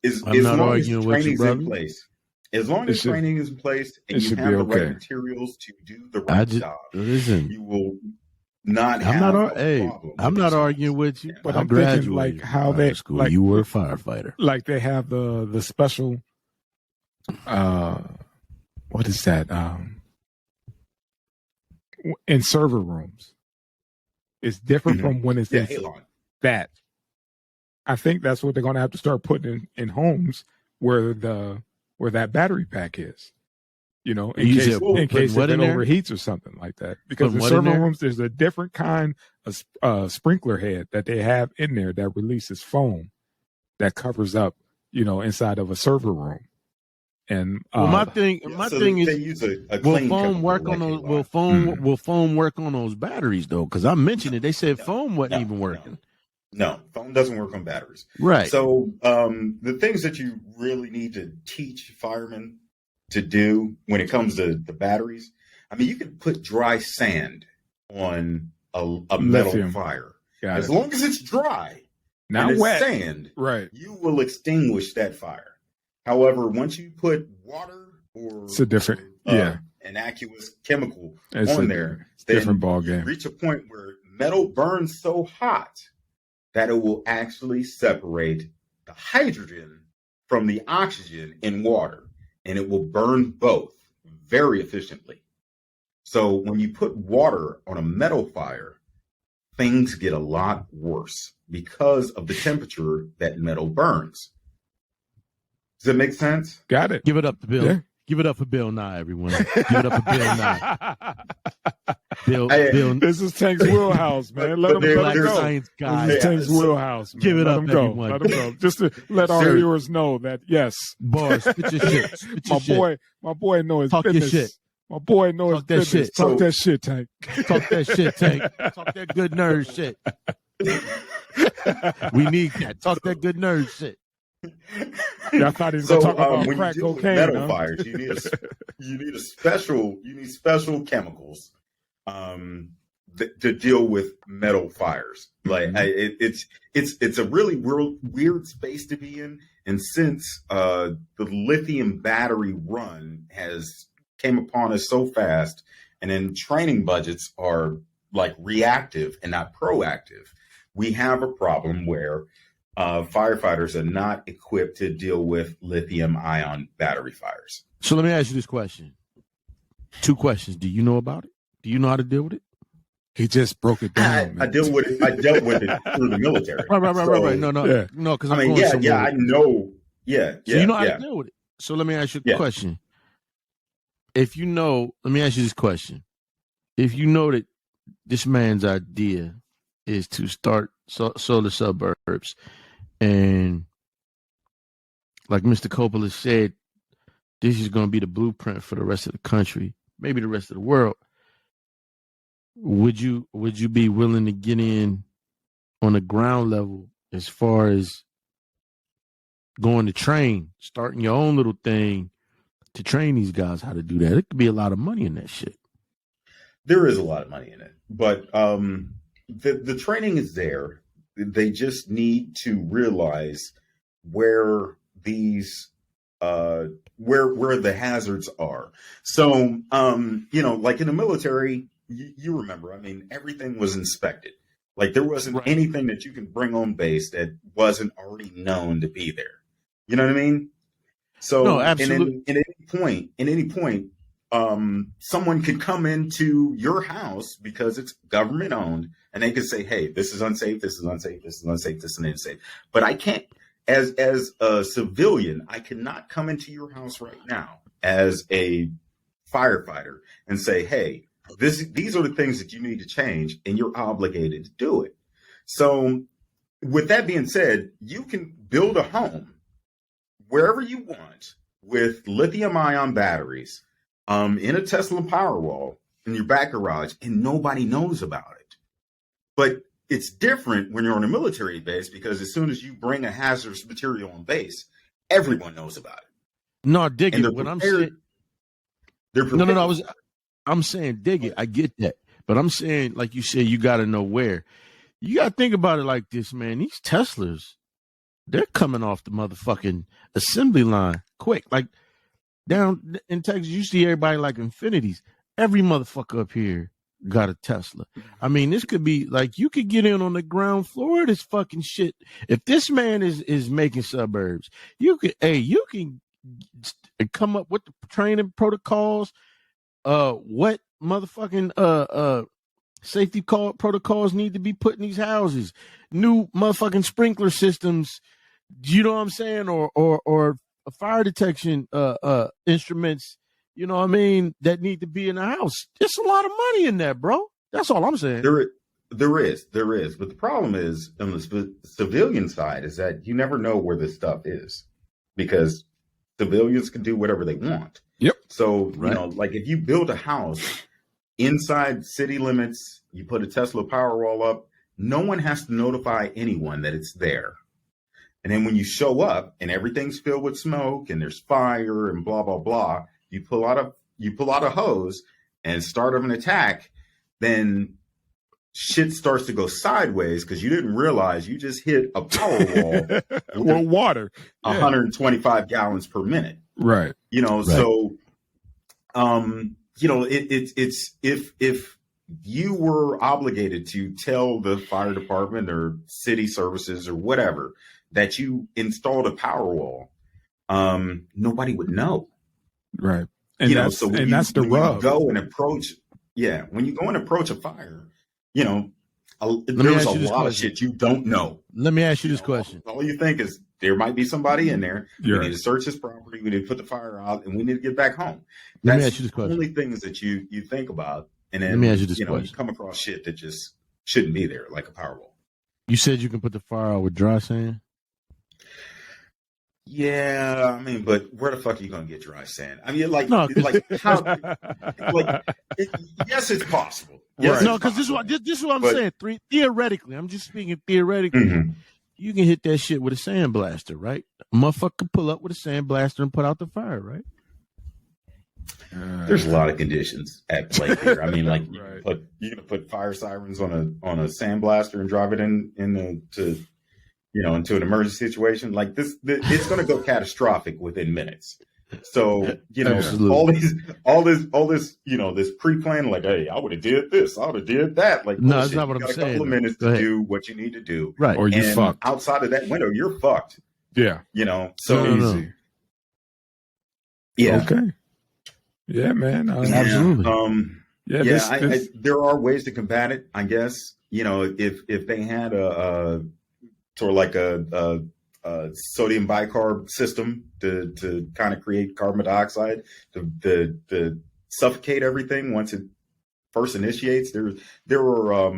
is as long as training's in place. As long as training is in place and you have the right materials to do the right job, you will not have a problem. I'm not arguing with you, but I'm thinking like how they like you were a firefighter. Like they have the special what is that? in server rooms. It's different from when it's in Elon. that. I think that's what they're going to have to start putting in homes where that battery pack is. You know, in case if it overheats or something like that. Because in server rooms, there's a different kind of sprinkler head that they have in there that releases foam that covers up, you know, inside of a server room. And my thing is, will foam work on those? Will foam work on those batteries though? Because I mentioned it, they said foam wasn't even working. No, foam doesn't work on batteries. Right. So the things that you really need to teach firemen to do when it comes to the batteries, I mean, you can put dry sand on a metal fire. As long as it's dry, not wet, sand, right? You will extinguish that fire. However, once you put water or it's a different, an aqueous chemical on there, it's a different ball game. Reach a point where metal burns so hot that it will actually separate the hydrogen from the oxygen in water, and it will burn both very efficiently. So when you put water on a metal fire, things get a lot worse because of the temperature that metal burns. Does that make sense? Got it. Give it up to Bill. Yeah. Give it up for Bill Nye, everyone. Give it up for Bill Nye. Bill, this is Tank's wheelhouse, man. Let him go. Science guy. This is Tank's wheelhouse, man. Give it let up, him go. everyone. Let him go. Just to let our viewers know that, yes. Boy, spit your shit. Spit your shit. My boy knows Talk business. Your shit. My boy knows Talk that shit. Talk that shit, Tank. Talk that shit, Tank. Talk that good nerd shit. We need that. Talk that good nerd shit. Yeah, I thought he was going to talk about when crack you cocaine. Metal fires, you need special chemicals to deal with metal fires. Like it's a really weird space to be in. And since the lithium battery run has came upon us so fast, and then training budgets are like reactive and not proactive, we have a problem where firefighters are not equipped to deal with lithium-ion battery fires. So let me ask you this question. 2 questions. Do you know about it? Do you know how to deal with it? He just broke it down. I dealt with it through the military. Right. No. Because I know. Yeah. So you know how to deal with it. So let me ask you a question. Let me ask you this question. If you know that this man's idea is to start solar suburbs, and like Mr. Coppola said, this is going to be the blueprint for the rest of the country, maybe the rest of the world. Would you be willing to get in on the ground level as far as going to train, starting your own little thing to train these guys how to do that? It could be a lot of money in that shit. There is a lot of money in it, but the training is there. They just need to realize where these where the hazards are. So like in the military, you remember, I mean, everything was inspected. Like there wasn't anything that you can bring on base that wasn't already known to be there. You know what I mean? So no, absolutely. In any point, someone could come into your house because it's government owned, and they could say, "Hey, this is unsafe. This is unsafe. This is unsafe. This is unsafe." But I can't, as a civilian, I cannot come into your house right now as a firefighter and say, "Hey, these are the things that you need to change," and you're obligated to do it. So, with that being said, you can build a home wherever you want with lithium-ion batteries in a Tesla Powerwall in your back garage, and nobody knows about it. But it's different when you're on a military base, because as soon as you bring a hazardous material on base, everyone knows about it. No, dig it. What I'm saying, no. I'm saying dig it. I get that, but I'm saying, like you said, you got to know where. You got to think about it like this, man. These Teslas, they're coming off the motherfucking assembly line quick. Like down in Texas, you see everybody like Infinities. Every motherfucker up here got a Tesla. I mean, this could be like, you could get in on the ground floor of this fucking shit. If this man is making suburbs, you can come up with the training protocols, what motherfucking safety protocols need to be put in these houses. New motherfucking sprinkler systems. You know what I'm saying? Or fire detection instruments. You know what I mean? That need to be in the house. There's a lot of money in that, bro. That's all I'm saying. There is, but the problem is on the civilian side is that you never know where this stuff is because civilians can do whatever they want. Yep. So, you know, like if you build a house inside city limits, you put a Tesla Powerwall up, no one has to notify anyone that it's there. And then when you show up and everything's filled with smoke and there's fire and blah, blah, blah, you pull out a hose and start an attack, then shit starts to go sideways because you didn't realize you just hit a power wall with water, 125 gallons per minute. Right. You know, so, you know, it's if you were obligated to tell the fire department or city services or whatever that you installed a power wall, nobody would know. Right. And you know, so when that's the rub. You go and approach, when you go and approach a fire, you know, there's a lot of shit you don't know. Let me ask you this question. All you think is there might be somebody in there. Yeah. We need to search this property. We need to put the fire out, and we need to get back home. Let me ask you this question. Only things that you think about, and then let me ask you this question. You come across shit that just shouldn't be there, like a power wall. You said you can put the fire out with dry sand. Yeah, I mean, but where the fuck are you gonna get dry sand? I mean, like how? Yes, it's possible. Yes, no, because this is what I'm saying. Theoretically, I'm just speaking theoretically. Mm-hmm. You can hit that shit with a sandblaster, right? A motherfucker can pull up with a sandblaster and put out the fire, right? There's a lot of conditions at play here. I mean, like you can put fire sirens on a sandblaster and drive it into an emergency situation like this. It's going to go catastrophic within minutes. So, you know, all this, you know, this pre-plan, like, hey, I would have did this, I would have did that. Like, no, that's not what I'm saying. A couple of minutes to do what you need to do, right? Or you fucked. Outside of that window, you're fucked. Yeah, you know, so easy. Yeah. Okay. Yeah, man. Absolutely. There are ways to combat it. I guess, you know, if they had a sort of like a sodium bicarb system to kind of create carbon dioxide to suffocate everything once it first initiates. There were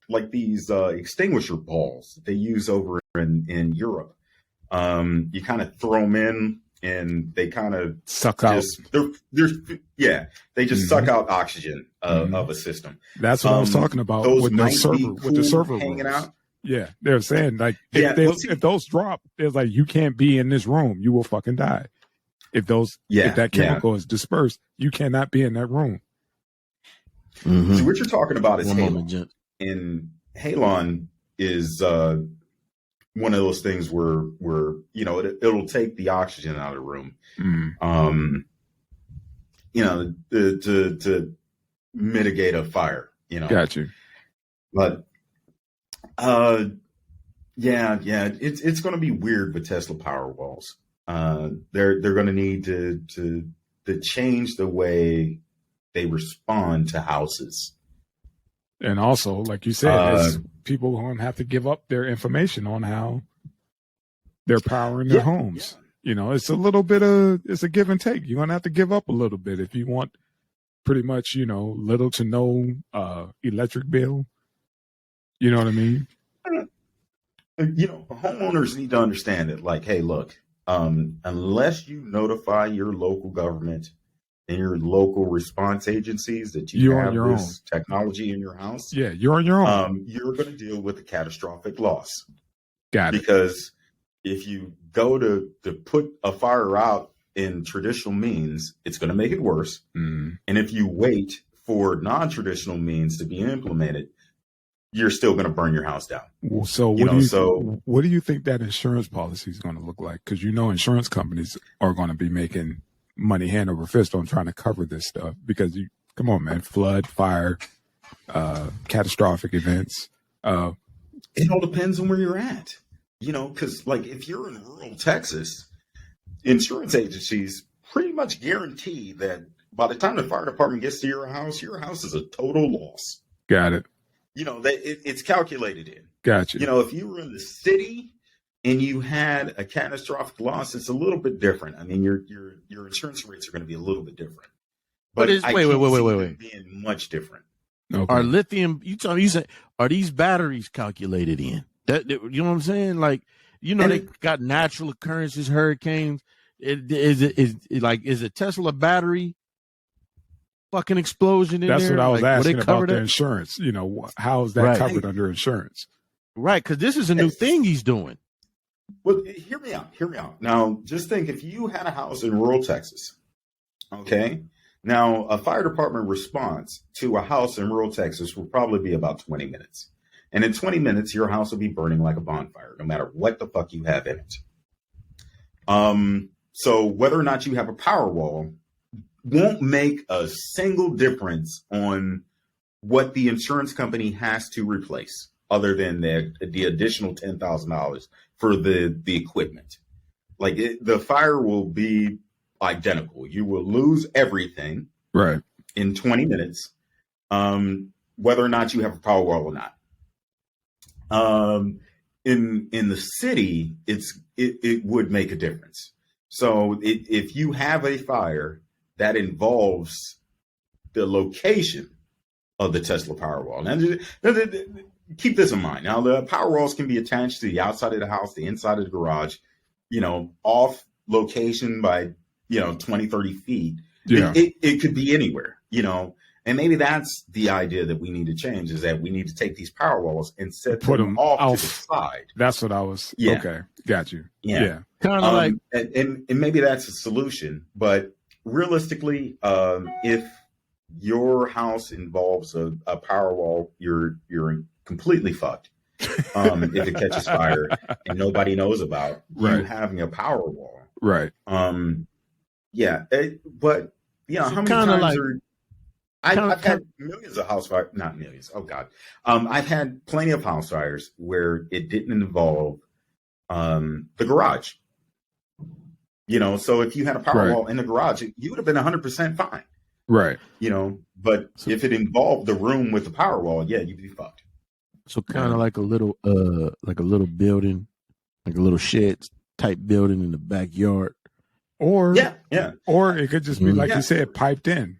like these extinguisher balls they use over in Europe. You kind of throw them in and they kind of suck out. They just suck out oxygen of a system. That's what I was talking about with the server hanging out. Yeah, they're saying like if those drop, it's like you can't be in this room, you will fucking die. If that chemical is dispersed, you cannot be in that room. Mm-hmm. So what you're talking about is halon. And halon is one of those things where you know it'll take the oxygen out of the room. You know, to mitigate a fire. You know, got you. But it's going to be weird with Tesla Powerwalls. They're going to need to change the way they respond to houses. And also, like you said, people are going to have to give up their information on how they're powering their homes. Yeah. You know, it's a give and take. You're going to have to give up a little bit if you want pretty much, you know, little to no electric bill. You know what I mean? You know, homeowners need to understand it. Like, hey, look, unless you notify your local government and your local response agencies that you have this technology in your house, you're on your own. You're going to deal with a catastrophic loss. Got it. Because if you go to put a fire out in traditional means, it's going to make it worse. Mm. And if you wait for non-traditional means to be implemented, you're still going to burn your house down. So what do you think that insurance policy is going to look like? Because you know insurance companies are going to be making money hand over fist on trying to cover this stuff. Because come on, man, flood, fire, catastrophic events. It all depends on where you're at. You know, because like if you're in rural Texas, insurance agencies pretty much guarantee that by the time the fire department gets to your house is a total loss. Got it. It's calculated in. Gotcha. If you were in the city and you had a catastrophic loss, it's a little bit different. I mean, your insurance rates are going to be a little bit different. But wait. Being much different. Okay. Are lithium? You say, are these batteries calculated in? You know what I'm saying? Like, they got natural occurrences, hurricanes. Is a Tesla battery fucking explosion in That's there? what I was asking about the that? insurance. How is that covered under insurance? Right, because this is a new thing he's doing. Well, hear me out. Now, just think if you had a house in rural Texas, okay? Now, a fire department response to a house in rural Texas will probably be about 20 minutes. And in 20 minutes, your house will be burning like a bonfire, no matter what the fuck you have in it. So whether or not you have a power wall won't make a single difference on what the insurance company has to replace, other than the additional $10,000 for the equipment. Like the fire will be identical. You will lose everything right in 20 minutes, whether or not you have a power wall or not. In the city, it would make a difference. So if you have a fire that involves the location of the Tesla Powerwall, now keep this in mind. Now, the Powerwalls can be attached to the outside of the house, the inside of the garage, off location by 20, 30 feet. Yeah. It could be anywhere, and maybe that's the idea that we need to change, is that we need to take these power walls and put them off to the side. That's what I was. Yeah. Okay. Got you. Yeah. Kind of like, and maybe that's a solution, but realistically, if your house involves a power wall, you're completely fucked. If it catches fire and nobody knows about you having a power wall. Right. Yeah. But how many times I've had millions of house fires, not millions. Oh God. I've had plenty of house fires where it didn't involve the garage. So if you had a power wall in the garage, you would have been 100% fine. Right. But if it involved the room with the power wall, yeah, you'd be fucked. So kind of like a little building, like a little shed type building in the backyard. Or yeah. Or it could just be like you said, piped in.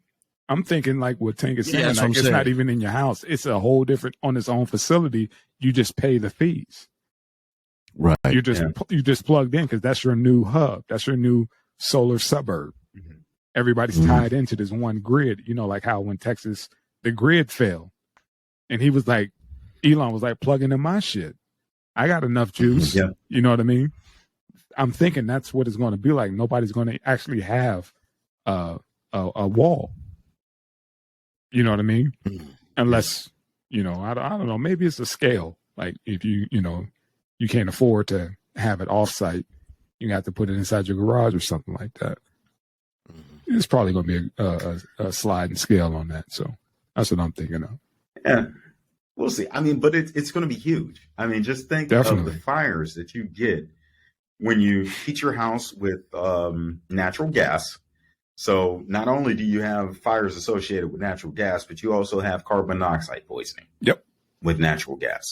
I'm thinking like what Tank is saying, like it's not even in your house. It's a whole different on its own facility. You just pay the fees. Right. You just plugged in because that's your new hub. That's your new solar suburb. Mm-hmm. Everybody's tied into this one grid. Like how when Texas, the grid fell. And he was like, Elon was like, plugging in my shit. I got enough juice. Yeah. You know what I mean? I'm thinking that's what it's going to be like. Nobody's going to actually have a wall. You know what I mean? Unless, I don't know. Maybe it's a scale. Like if you can't afford to have it offsite, you have to put it inside your garage or something like that. It's probably going to be a sliding scale on that. So that's what I'm thinking of. Yeah. We'll see. I mean, but it's going to be huge. I mean, just think of the fires that you get when you heat your house with natural gas. So not only do you have fires associated with natural gas, but you also have carbon monoxide poisoning. Yep. With natural gas.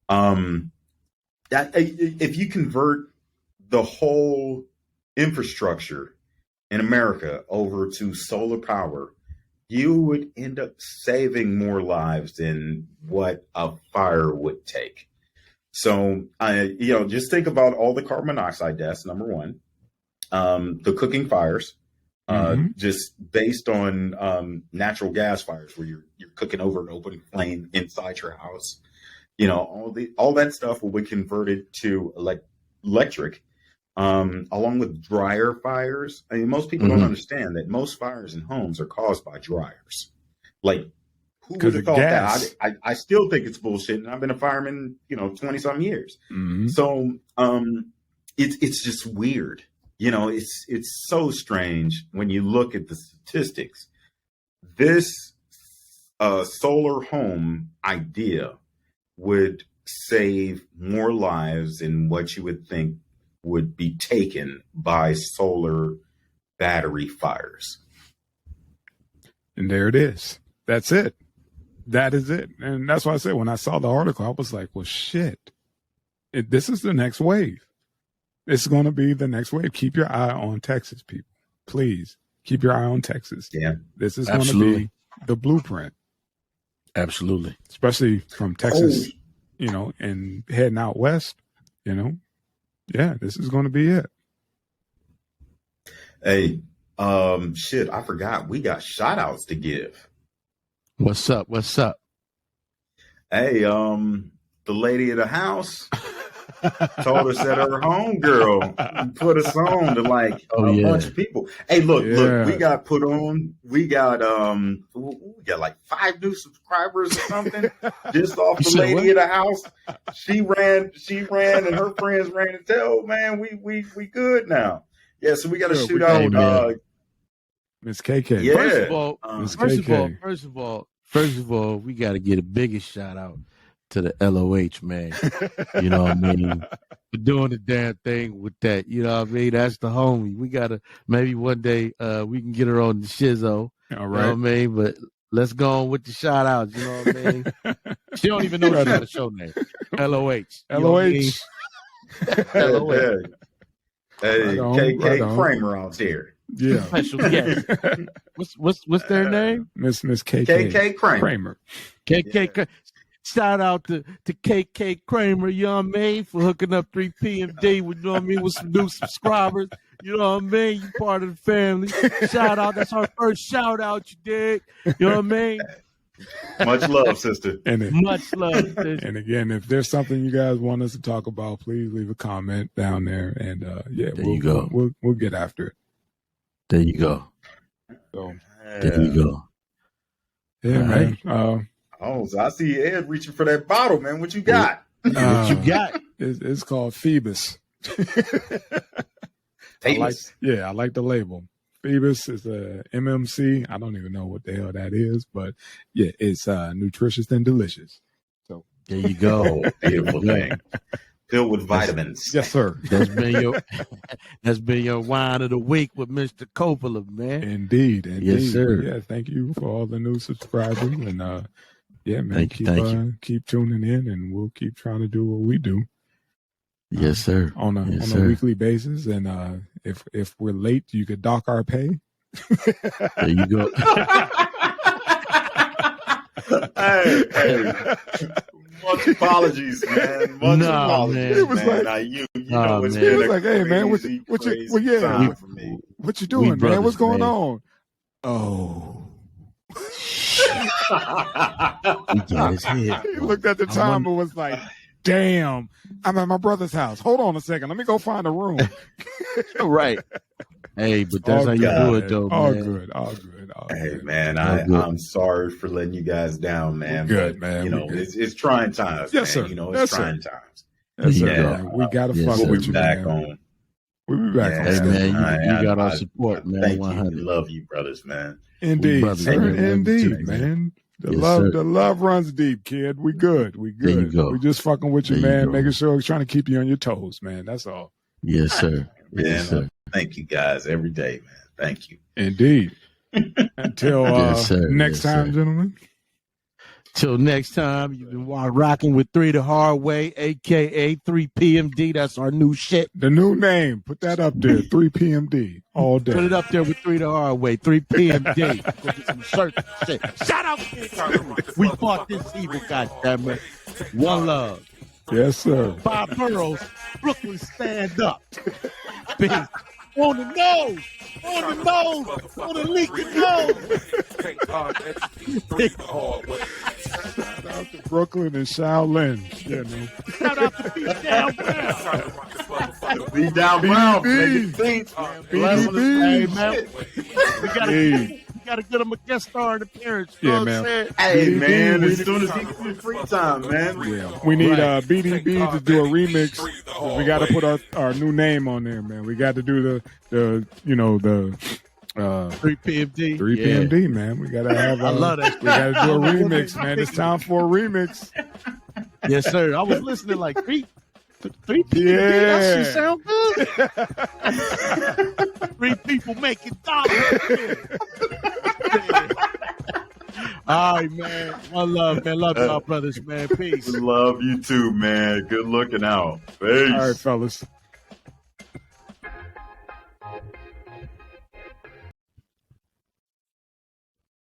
That if you convert the whole infrastructure in America over to solar power, you would end up saving more lives than what a fire would take. So, just think about all the carbon monoxide deaths, number one, the cooking fires, just based on natural gas fires where you're cooking over an open flame inside your house. All that stuff will be converted to electric, along with dryer fires. I mean, most people don't understand that most fires in homes are caused by dryers. Like, who would have thought that? I still think it's bullshit, and I've been a fireman, 20-something years. So, it's just weird. It's so strange when you look at the statistics. This solar home idea would save more lives than what you would think would be taken by solar battery fires. And there it is. That's it. That is it. And that's why I said when I saw the article, I was like, well, shit. This is the next wave. It's going to be the next wave. Keep your eye on Texas, people. Please keep your eye on Texas. Yeah. This is going to be the blueprint. Absolutely. Especially from Texas, and heading out west, Yeah, this is going to be it. Hey, shit, I forgot. We got shout outs to give. What's up? Hey, the lady of the house told us that her homegirl put us on to like a bunch of people. Hey, look, we got put on. We got like 5 new subscribers or something just off the lady of the house. She ran, and her friends ran to tell, man, we good now. Yeah, so we got to shoot out Miss KK. Yeah. First of all, we got to get a biggest shout out to the LOH, man. You know what I mean? For doing the damn thing with that. You know what I mean? That's the homie. We got to, maybe one day we can get her on the shizzo. All right. You know what I mean? But let's go on with the shout outs. You know what I mean? She don't even know she got a show name. LOH. LOH. LOH. Hey, KK Kramer out here. Yeah. Special guest. What's their name? Miss KK. KK Kramer. KK. Shout out to KK Kramer, you know what I mean, for hooking up 3 PMD with, you know what I mean, with some new subscribers. You know what I mean? You part of the family. Shout out. That's our first shout out, you dig? You know what I mean? Much love, sister. Much love, sister. And again, if there's something you guys want us to talk about, please leave a comment down there. And we'll get after it. There you go. So there you go. Yeah, right. Man. So I see Ed reaching for that bottle, man. What you got? What you got? It's called Phoebus. I like the label. Phoebus is a MMC. I don't even know what the hell that is, but yeah, it's nutritious and delicious. So there you go. Beautiful thing. Filled with vitamins. Yes, sir. That's been your wine of the week with Mr. Coppola, man. Indeed. Yes, sir. Yeah, thank you for all the new subscribers. And yeah, man, thank keep tuning in, and we'll keep trying to do what we do. Yes, sir. On a weekly basis. And if we're late, you could dock our pay. There you go. hey. Much apologies, man. Much apologies, man. It was man. like, you know, it's man. been It was like, hey, man, what you doing, man? What's going on? Oh. He got his head. He looked at the time and was like, damn, I'm at my brother's house. Hold on a second. Let me go find a room. Right. Hey, but that's how you do it, though, all man. Good. Hey, man, I'm sorry for letting you guys down, man. Good, man. You know, it's trying times. Yes, man. sir. You know, it's trying times. Yes, sir. We gotta fuck with you, back man. on. We'll be back on. Hey, man, you got our support, man. Thank 100. you. Love you, brothers, man. Indeed, sir. Indeed, man. Man. The Yes, love runs deep, kid. We good. There you go. We just fucking with you, There you man. go. Making sure we're trying to keep you on your toes, man. That's all. Yes, sir. Man, Yes, sir. thank you guys every day, man. Thank you. Indeed. Until Yes, sir. next Yes, time, sir. gentlemen. Till next time, you've been rocking with 3 the Hard Way, a.k.a. 3 PMD. That's our new shit. The new name. Put that up there. 3 PMD all day. Put it up there with 3 the Hard Way, 3 PMD. Go get some shirts and shit. Shout out to we fought this evil, goddammit. One love. Yes, sir. 5 boroughs. Brooklyn, stand up. Big. On the nose. On the nose. On the leaky nose. Shout out to Brooklyn and Shaolin. You know. Shout out to Beat Down Brown. Be down brown. BDB. Hey, man. We gotta get him a guest star in appearance. You know what I'm saying? Hey, man, as soon as he gets free time, man. Yeah. We need BDB to do a remix. We got to put our new name on there, man. We got to do the 3 PMD. 3 PMD, man. We got to have I love that. We got to do a remix, man. It's time for a remix. Yes, sir. I was listening like 3 PMD. Yeah. That shit sound good. 3 people making dollars. Yeah. All right, man. One love, man. Love y'all, brothers, man. Peace. Love you too, man. Good looking out. Peace. All right, fellas.